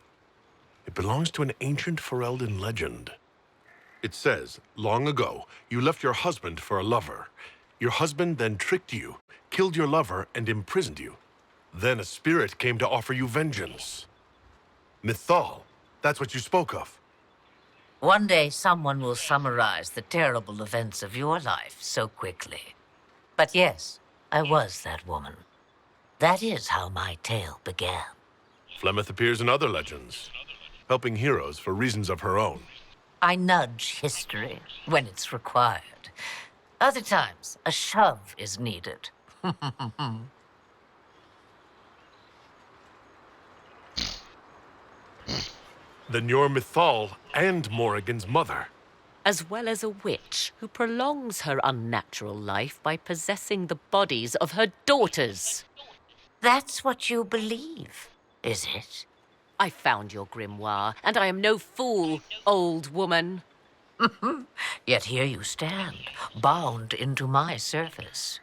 It belongs to an ancient Ferelden legend. It says, long ago, you left your husband for a lover. Your husband then tricked you, killed your lover, and imprisoned you. Then a spirit came to offer you vengeance. Mythal, that's what you spoke of. One day someone will summarize the terrible events of your life so quickly. But yes, I was that woman. That is how my tale began. Flemeth appears in other legends, helping heroes for reasons of her own. I nudge history when it's required. Other times, a shove is needed. Then you're Mythal and Morrigan's mother. As well as a witch who prolongs her unnatural life by possessing the bodies of her daughters. That's what you believe, is it? I found your grimoire, and I am no fool, old woman. Yet here you stand, bound into my service.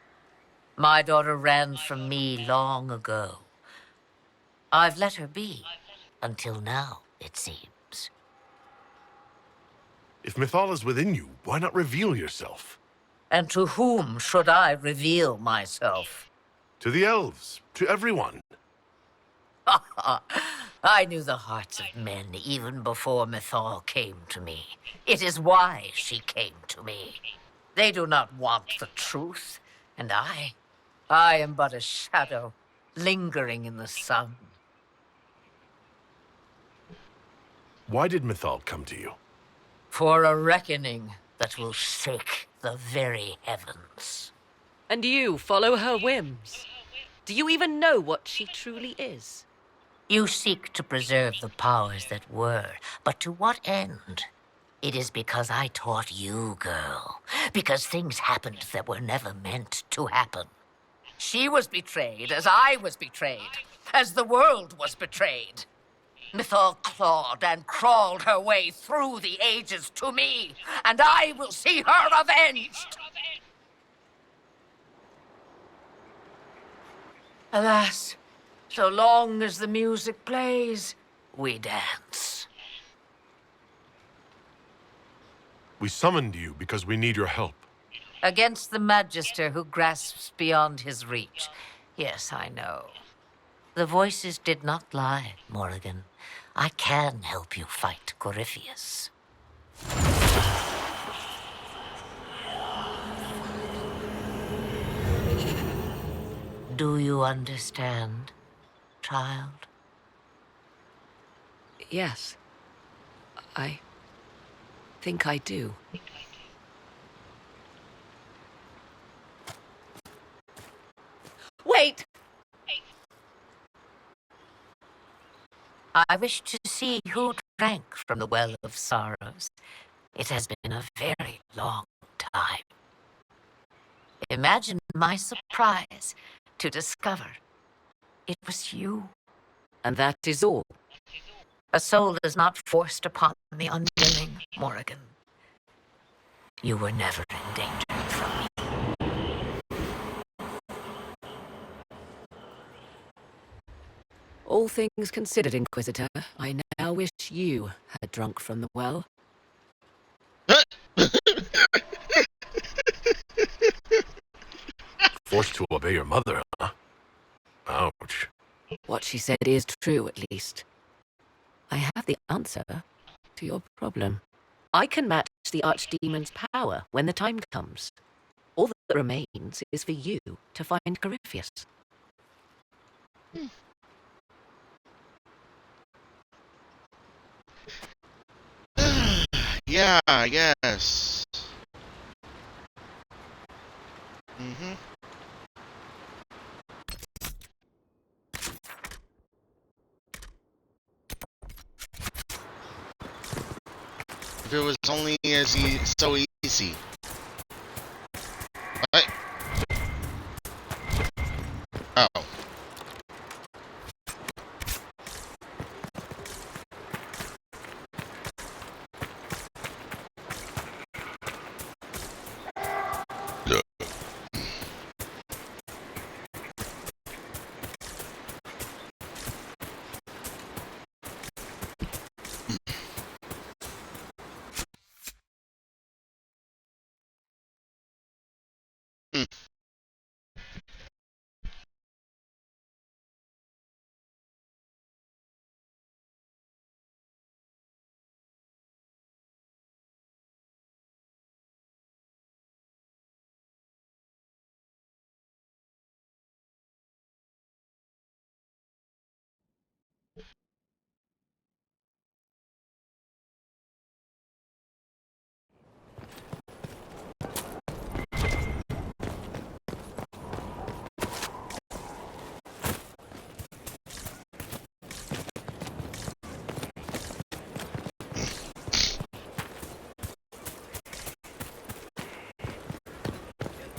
My daughter ran from me long ago. I've let her be, until now, it seems. If Mythal is within you, why not reveal yourself? And to whom should I reveal myself? To the elves, to everyone. I knew the hearts of men even before Mythal came to me. It is why she came to me. They do not want the truth, and I am but a shadow, lingering in the sun. Why did Mythal come to you? For a reckoning that will shake the very heavens. And you follow her whims. Do you even know what she truly is? You seek to preserve the powers that were, but to what end? It is because I taught you, girl. Because things happened that were never meant to happen. She was betrayed as I was betrayed, as the world was betrayed. Mythal clawed and crawled her way through the ages to me, and I will see her avenged. Alas, So long as the music plays, we dance. We summoned you because we need your help. Against the Magister who grasps beyond his reach. Yes, I know. The voices did not lie, Morrigan. I can help you fight Corypheus. Do you understand, child? Yes. I think I do. Wait! I wish to see who drank from the Well of Sorrows. It has been a very long time. Imagine my surprise to discover it was you. And that is all. A soul is not forced upon the unwilling, Morrigan. You were never in danger from me. All things considered, Inquisitor, I now wish you had drunk from the well. Forced to obey your mother, huh? Ouch. What she said is true, at least. I have the answer to your problem. I can match the Archdemon's power when the time comes. All that remains is for you to find Corypheus. Yeah, yes. Mm-hmm. If it was only so easy. What? Oh.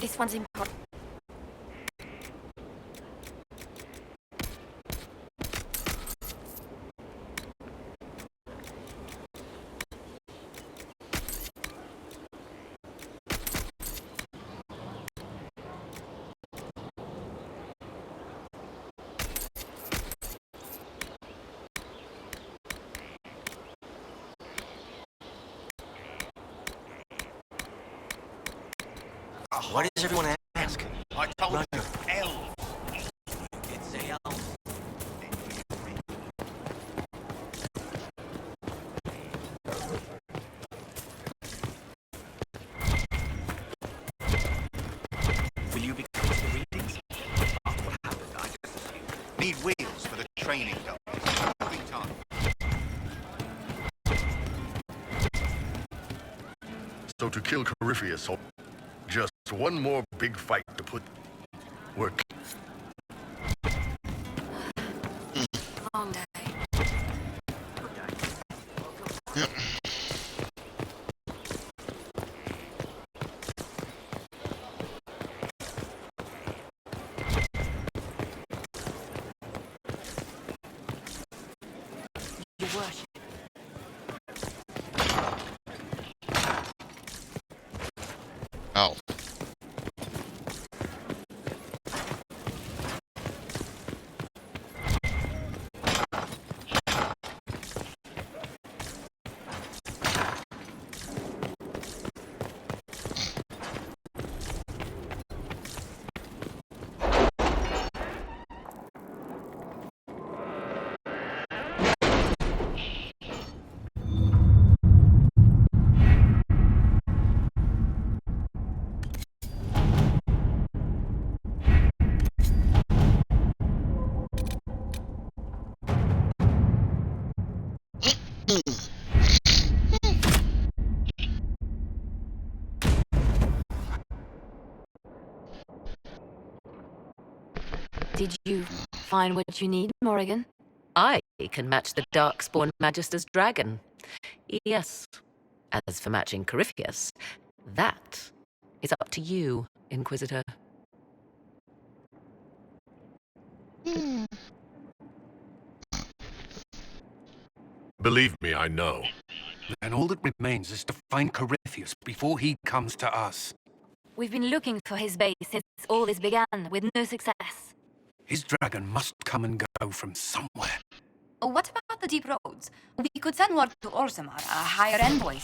This one's important. Why does everyone ask? I told you, elf. It's a elf. Will you be coming to the readings? After what happened, I just assumed. Need wheels for the training dummy. Moving time. So to kill Corypheus, just one more big fight to put work. Long day. Your worship. Oh. Did you find what you need, Morrigan? I can match the Darkspawn Magister's dragon. Yes. As for matching Corypheus, that is up to you, Inquisitor. Believe me, I know. And all that remains is to find Corypheus before he comes to us. We've been looking for his base since all this began, with no success. His dragon must come and go from somewhere. What about the deep roads? We could send word to Orzammar, a higher envoy.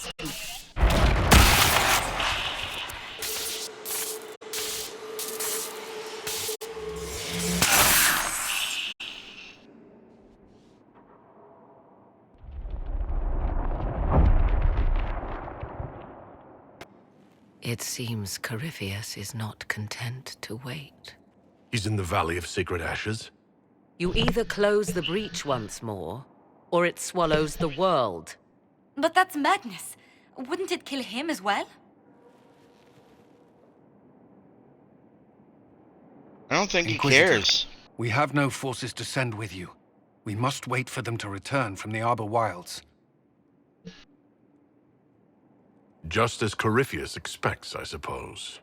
It seems Corypheus is not content to wait. He's in the Valley of Sacred Ashes? You either close the breach once more, or it swallows the world. But that's madness. Wouldn't it kill him as well? I don't think he Inquisitor, cares. We have no forces to send with you. We must wait for them to return from the Arbor Wilds. Just as Corypheus expects, I suppose.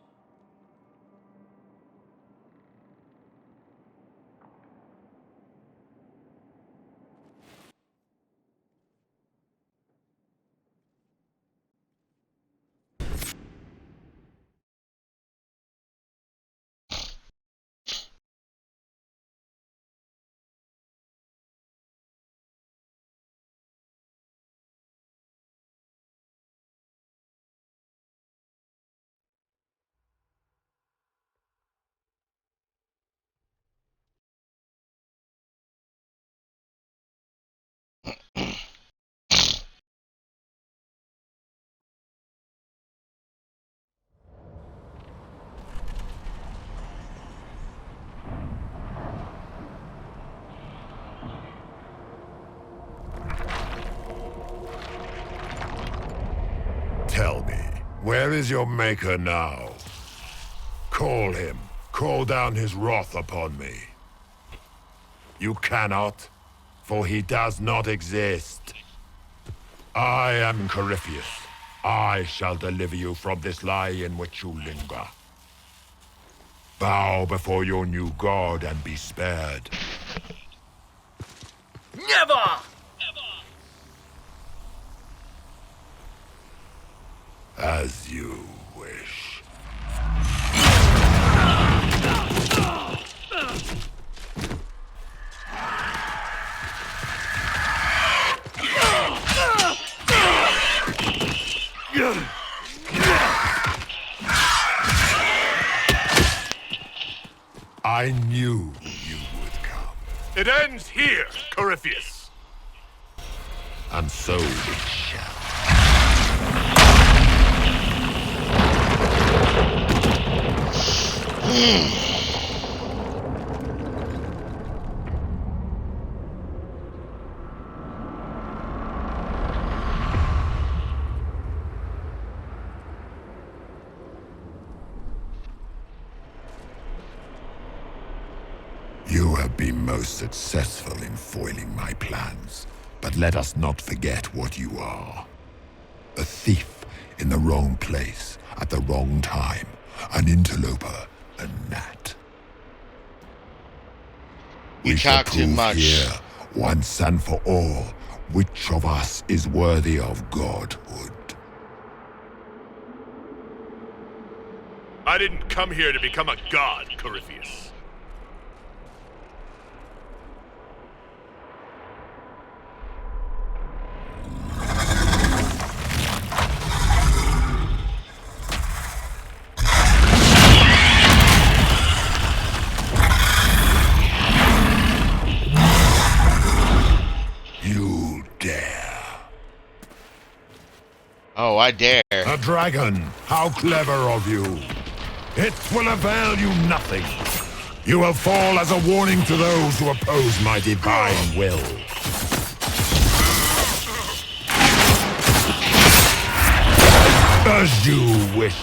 Tell me, where is your maker now? Call him. Call down his wrath upon me. You cannot, for he does not exist. I am Corypheus. I shall deliver you from this lie in which you linger. Bow before your new god and be spared. Never! As you wish. I knew you would come. It ends here, Corypheus. And so it shall. You have been most successful in foiling my plans, but let us not forget what you are. A thief in the wrong place at the wrong time, an interloper, a gnat. We shall talk too prove much. here, once and for all, which of us is worthy of godhood. I didn't come here to become a god, Corypheus. You dare. Oh, I dare. A dragon! How clever of you! It will avail you nothing. You will fall as a warning to those who oppose my divine will. As you wish.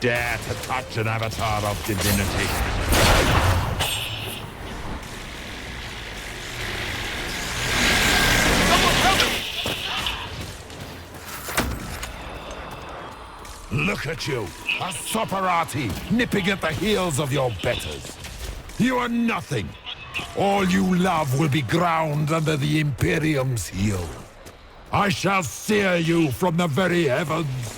dare to touch an avatar of divinity? Look at you, a Soparati, nipping at the heels of your betters. You are nothing. All you love will be ground under the Imperium's heel. I shall sear you from the very heavens.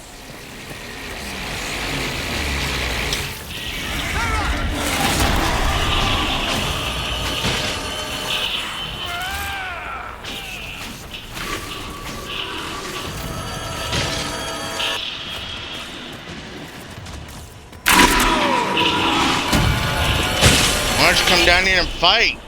Why don't you come down here and fight?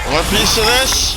Want a piece of this?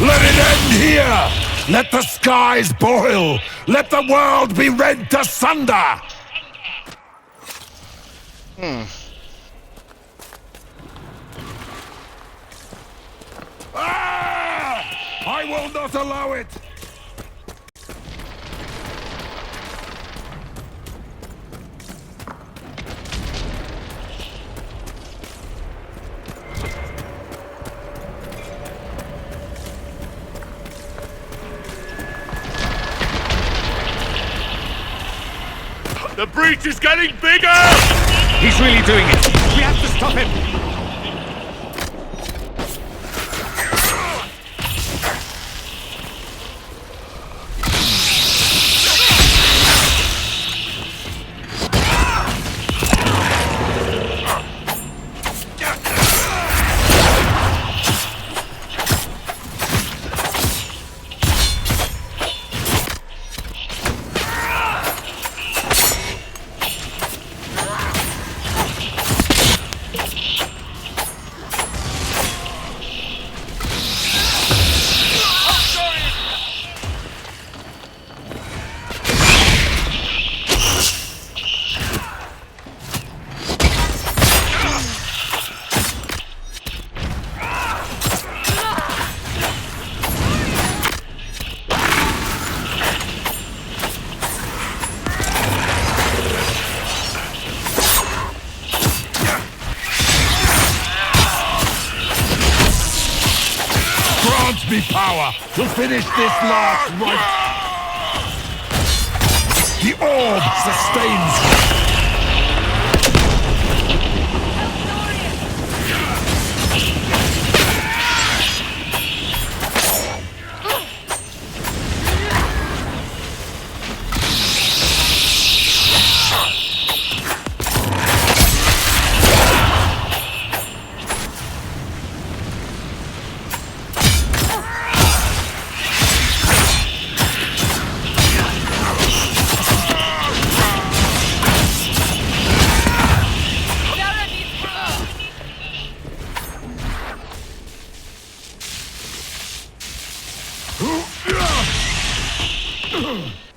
Let it end here! Let the skies boil! Let the world be rent asunder! Ah! I will not allow it! The breach is getting bigger! He's really doing it. We have to stop him. Grant me power to finish this last rite. The orb sustains.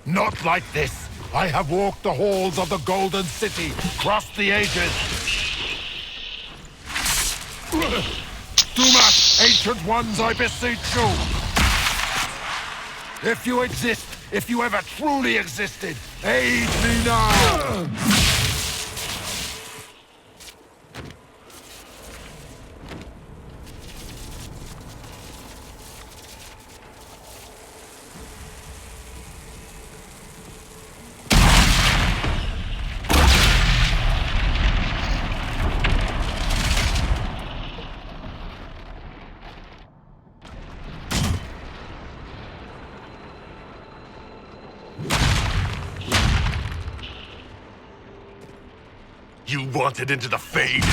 Not like this. I have walked the halls of the Golden City, crossed the ages. Dumas, ancient ones, I beseech you. If you exist, if you ever truly existed, aid me now. You wanted into the Fade.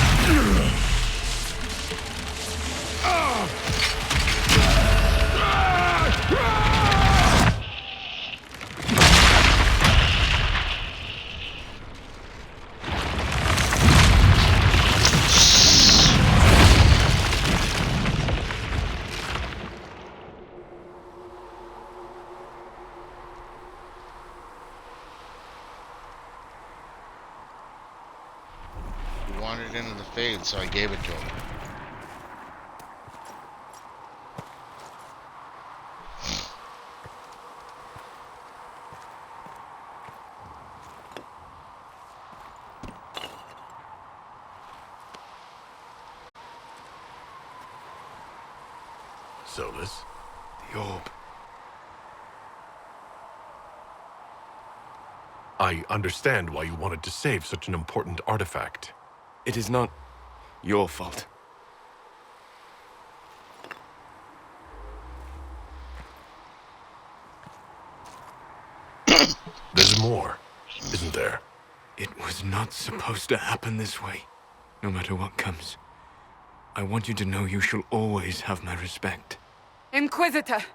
Wandered into the Fade, so I gave it to him. Solus? The orb. I understand why you wanted to save such an important artifact. It is not your fault. There's more, isn't there? It was not supposed to happen this way, no matter what comes. I want you to know you shall always have my respect. Inquisitor,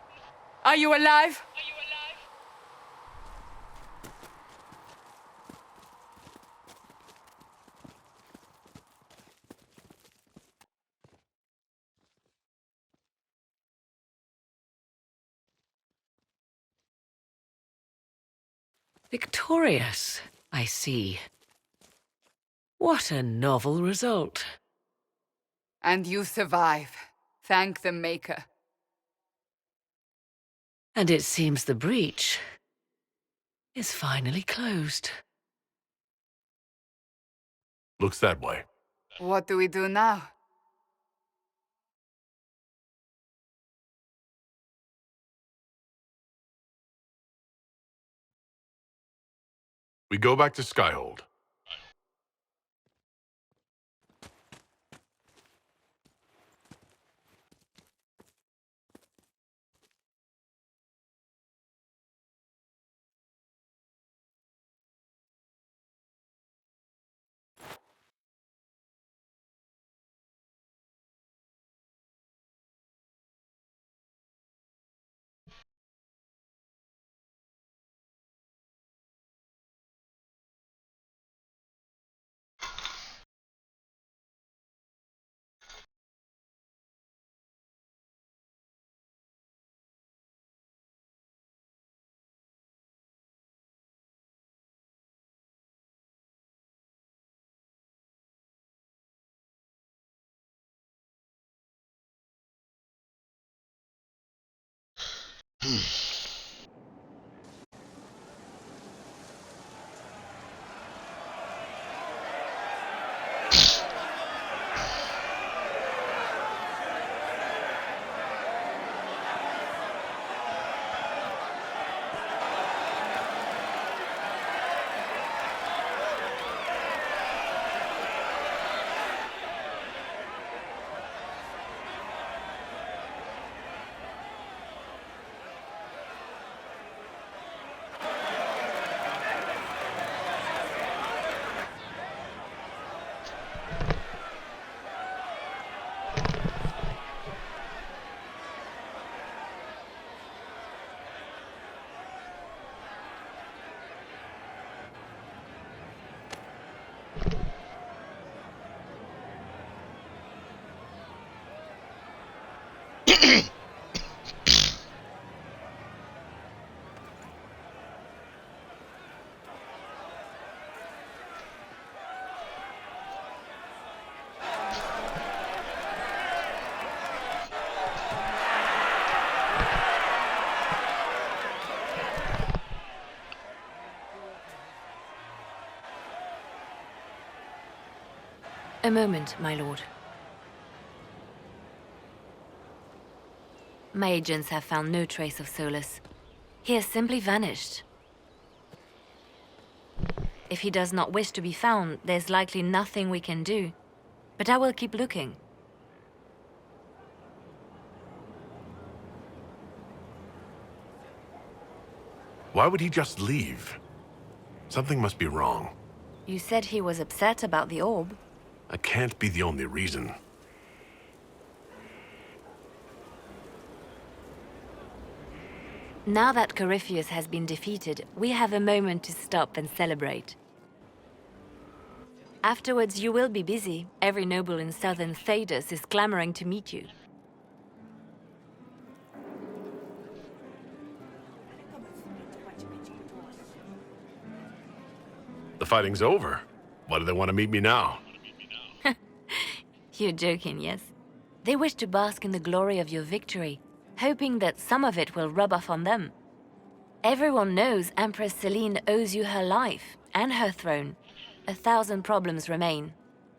are you alive? Victorious, I see. What a novel result. And you survive. Thank the Maker. And it seems the breach is finally closed. Looks that way. What do we do now? We go back to Skyhold. A moment, my lord. My agents have found no trace of Solus. He has simply vanished. If he does not wish to be found, there's likely nothing we can do. But I will keep looking. Why would he just leave? Something must be wrong. You said he was upset about the orb. That can't be the only reason. Now that Corypheus has been defeated, we have a moment to stop and celebrate. Afterwards, you will be busy. Every noble in southern Thedas is clamoring to meet you. The fighting's over. Why do they want to meet me now? You're joking, yes? They wish to bask in the glory of your victory, hoping that some of it will rub off on them. Everyone knows Empress Celine owes you her life and her throne. 1,000 problems remain,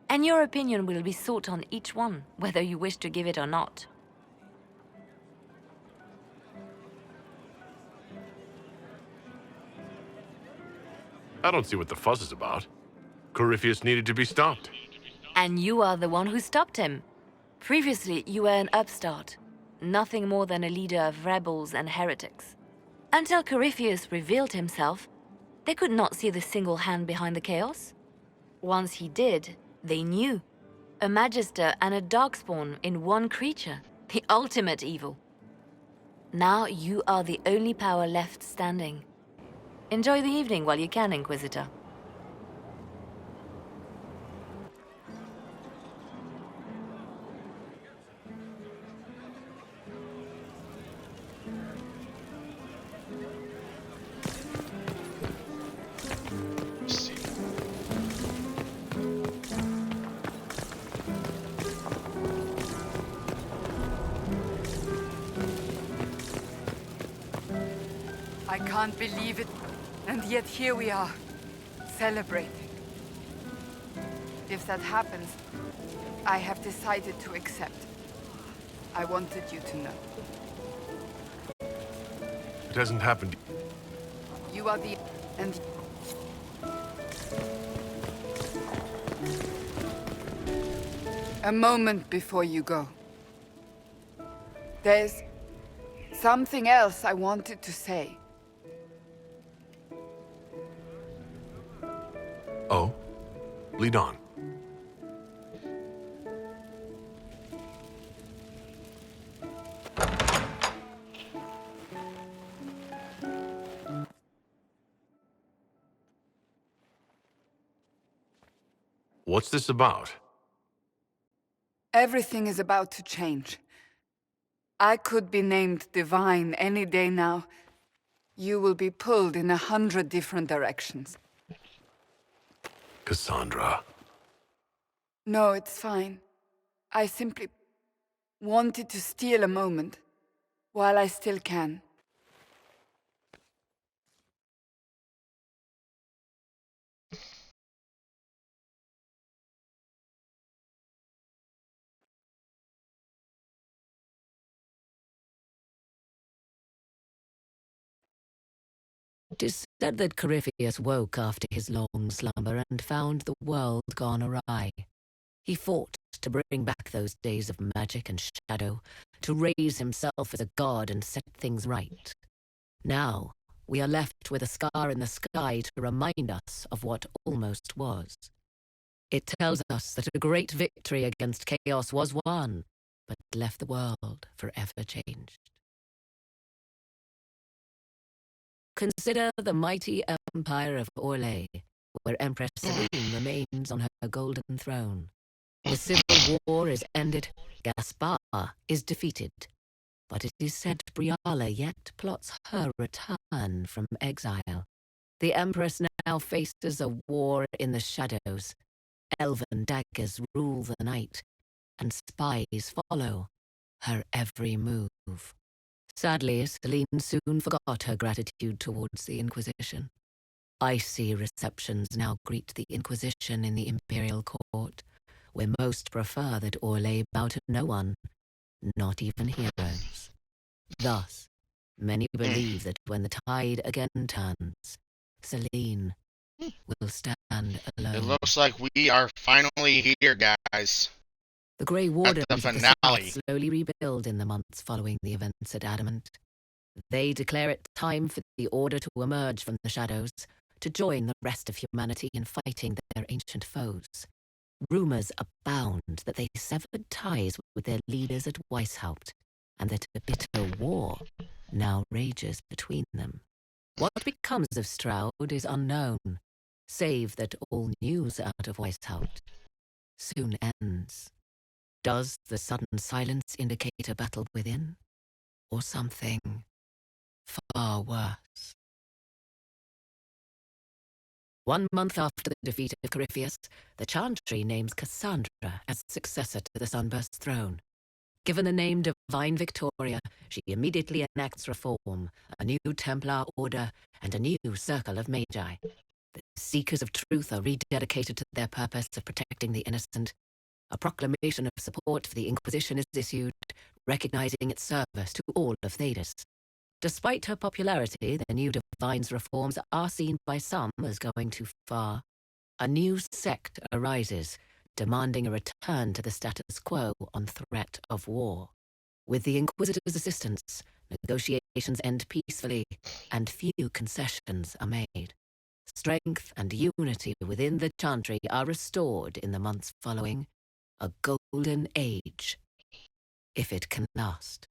and your opinion will be sought on each one, whether you wish to give it or not. I don't see what the fuss is about. Corypheus needed to be stopped. And you are the one who stopped him. Previously, you were an upstart, nothing more than a leader of rebels and heretics. Until Corypheus revealed himself, they could not see the single hand behind the chaos. Once he did, they knew. A Magister and a Darkspawn in one creature, the ultimate evil. Now you are the only power left standing. Enjoy the evening while you can, Inquisitor. I can't believe it. And yet here we are, celebrating. If that happens, I have decided to accept. I wanted you to know. It hasn't happened. You are the... and... A moment before you go. There's something else I wanted to say. Oh? Lead on. What's this about? Everything is about to change. I could be named Divine any day now. You will be pulled in 100 different directions. Cassandra. No, it's fine. I simply wanted to steal a moment, while I still can. It is said that Corypheus woke after his long slumber and found the world gone awry. He fought to bring back those days of magic and shadow, to raise himself as a god and set things right. Now, we are left with a scar in the sky to remind us of what almost was. It tells us that a great victory against chaos was won, but left the world forever changed. Consider the mighty empire of Orlais, where Empress Celine remains on her golden throne. The civil war is ended, Gaspar is defeated, but it is said Briala yet plots her return from exile. The Empress now faces a war in the shadows. Elven daggers rule the night, and spies follow her every move. Sadly, Celine soon forgot her gratitude towards the Inquisition. Icy receptions now greet the Inquisition in the Imperial Court, where most prefer that Orlais bow to no one, not even heroes. Thus, many believe that when the tide again turns, Celine will stand alone. It looks like we are finally here, guys. The Grey Wardens the of the finale. South slowly rebuild in the months following the events at Adamant. They declare it time for the Order to emerge from the shadows, to join the rest of humanity in fighting their ancient foes. Rumors abound that they severed ties with their leaders at Weishaupt, and that a bitter war now rages between them. What becomes of Stroud is unknown, save that all news out of Weishaupt soon ends. Does the sudden silence indicate a battle within, or something far worse? 1 month after the defeat of Corypheus, the Chantry names Cassandra as successor to the Sunburst's throne. Given the name Divine Victoria, she immediately enacts reform, a new Templar order, and a new circle of magi. The Seekers of Truth are rededicated to their purpose of protecting the innocent. A proclamation of support for the Inquisition is issued, recognizing its service to all of Thedas. Despite her popularity, the new Divine's reforms are seen by some as going too far. A new sect arises, demanding a return to the status quo on threat of war. With the Inquisitor's assistance, negotiations end peacefully, and few concessions are made. Strength and unity within the Chantry are restored in the months following. A golden age, if it can last.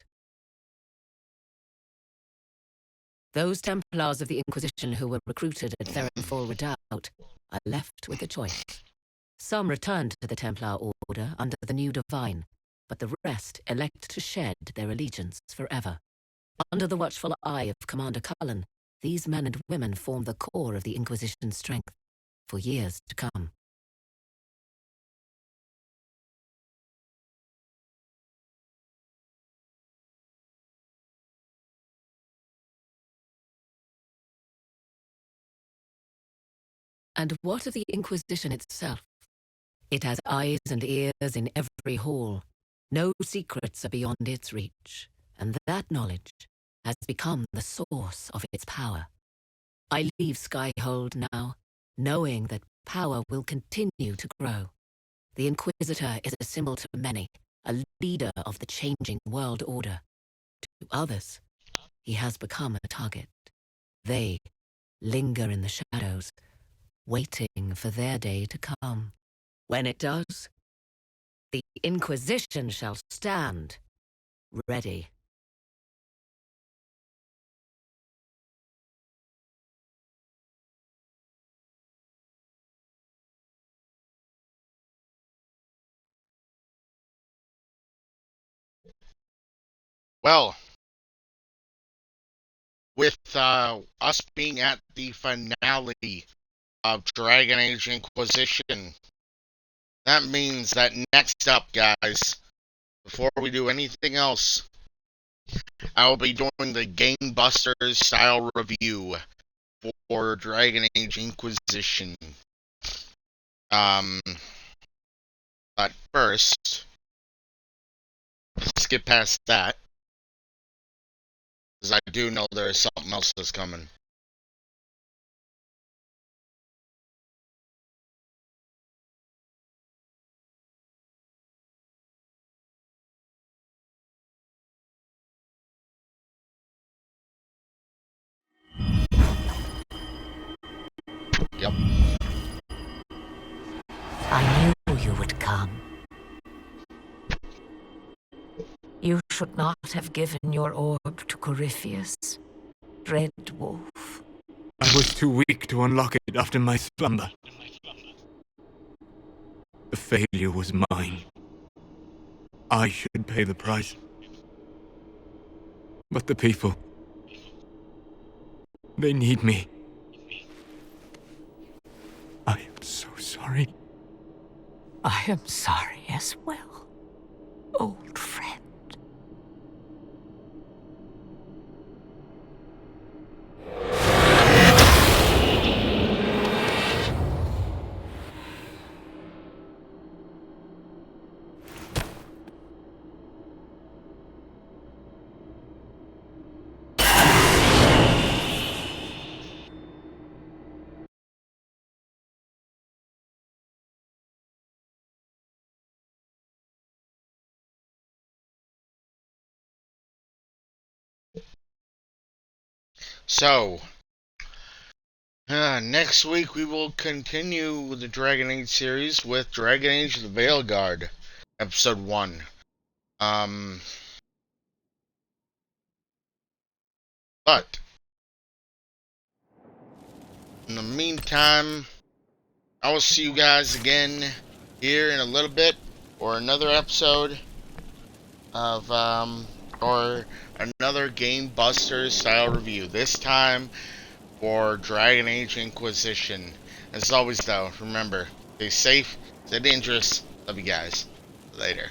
Those Templars of the Inquisition who were recruited at Therenfall Redoubt are left with a choice. Some return to the Templar Order under the new Divine, but the rest elect to shed their allegiance forever. Under the watchful eye of Commander Cullen, these men and women form the core of the Inquisition's strength for years to come. And what of the Inquisition itself? It has eyes and ears in every hall. No secrets are beyond its reach, and that knowledge has become the source of its power. I leave Skyhold now, knowing that power will continue to grow. The Inquisitor is a symbol to many, a leader of the changing world order. To others, he has become a target. They linger in the shadows, waiting for their day to come. When it does, the Inquisition shall stand, ready. Well, with us being at the finale of Dragon Age Inquisition, that means that next up, guys, before we do anything else, I will be doing the Game Busters style review for Dragon Age Inquisition. But first, let's get past that, because I do know there is something else that's coming. Yep. I knew you would come. You should not have given your orb to Corypheus, Red Wolf. I was too weak to unlock it after my slumber. The failure was mine. I should pay the price. But the people... they need me. I am so sorry. I am sorry as well, old friend. So, next week we will continue the Dragon Age series with Dragon Age the Veilguard, Episode 1. But, in the meantime, I will see you guys again here in a little bit for another episode of, or another Game Busters style review. This time for Dragon Age Inquisition. As always, though, remember, stay safe, stay dangerous. Love you guys. Later.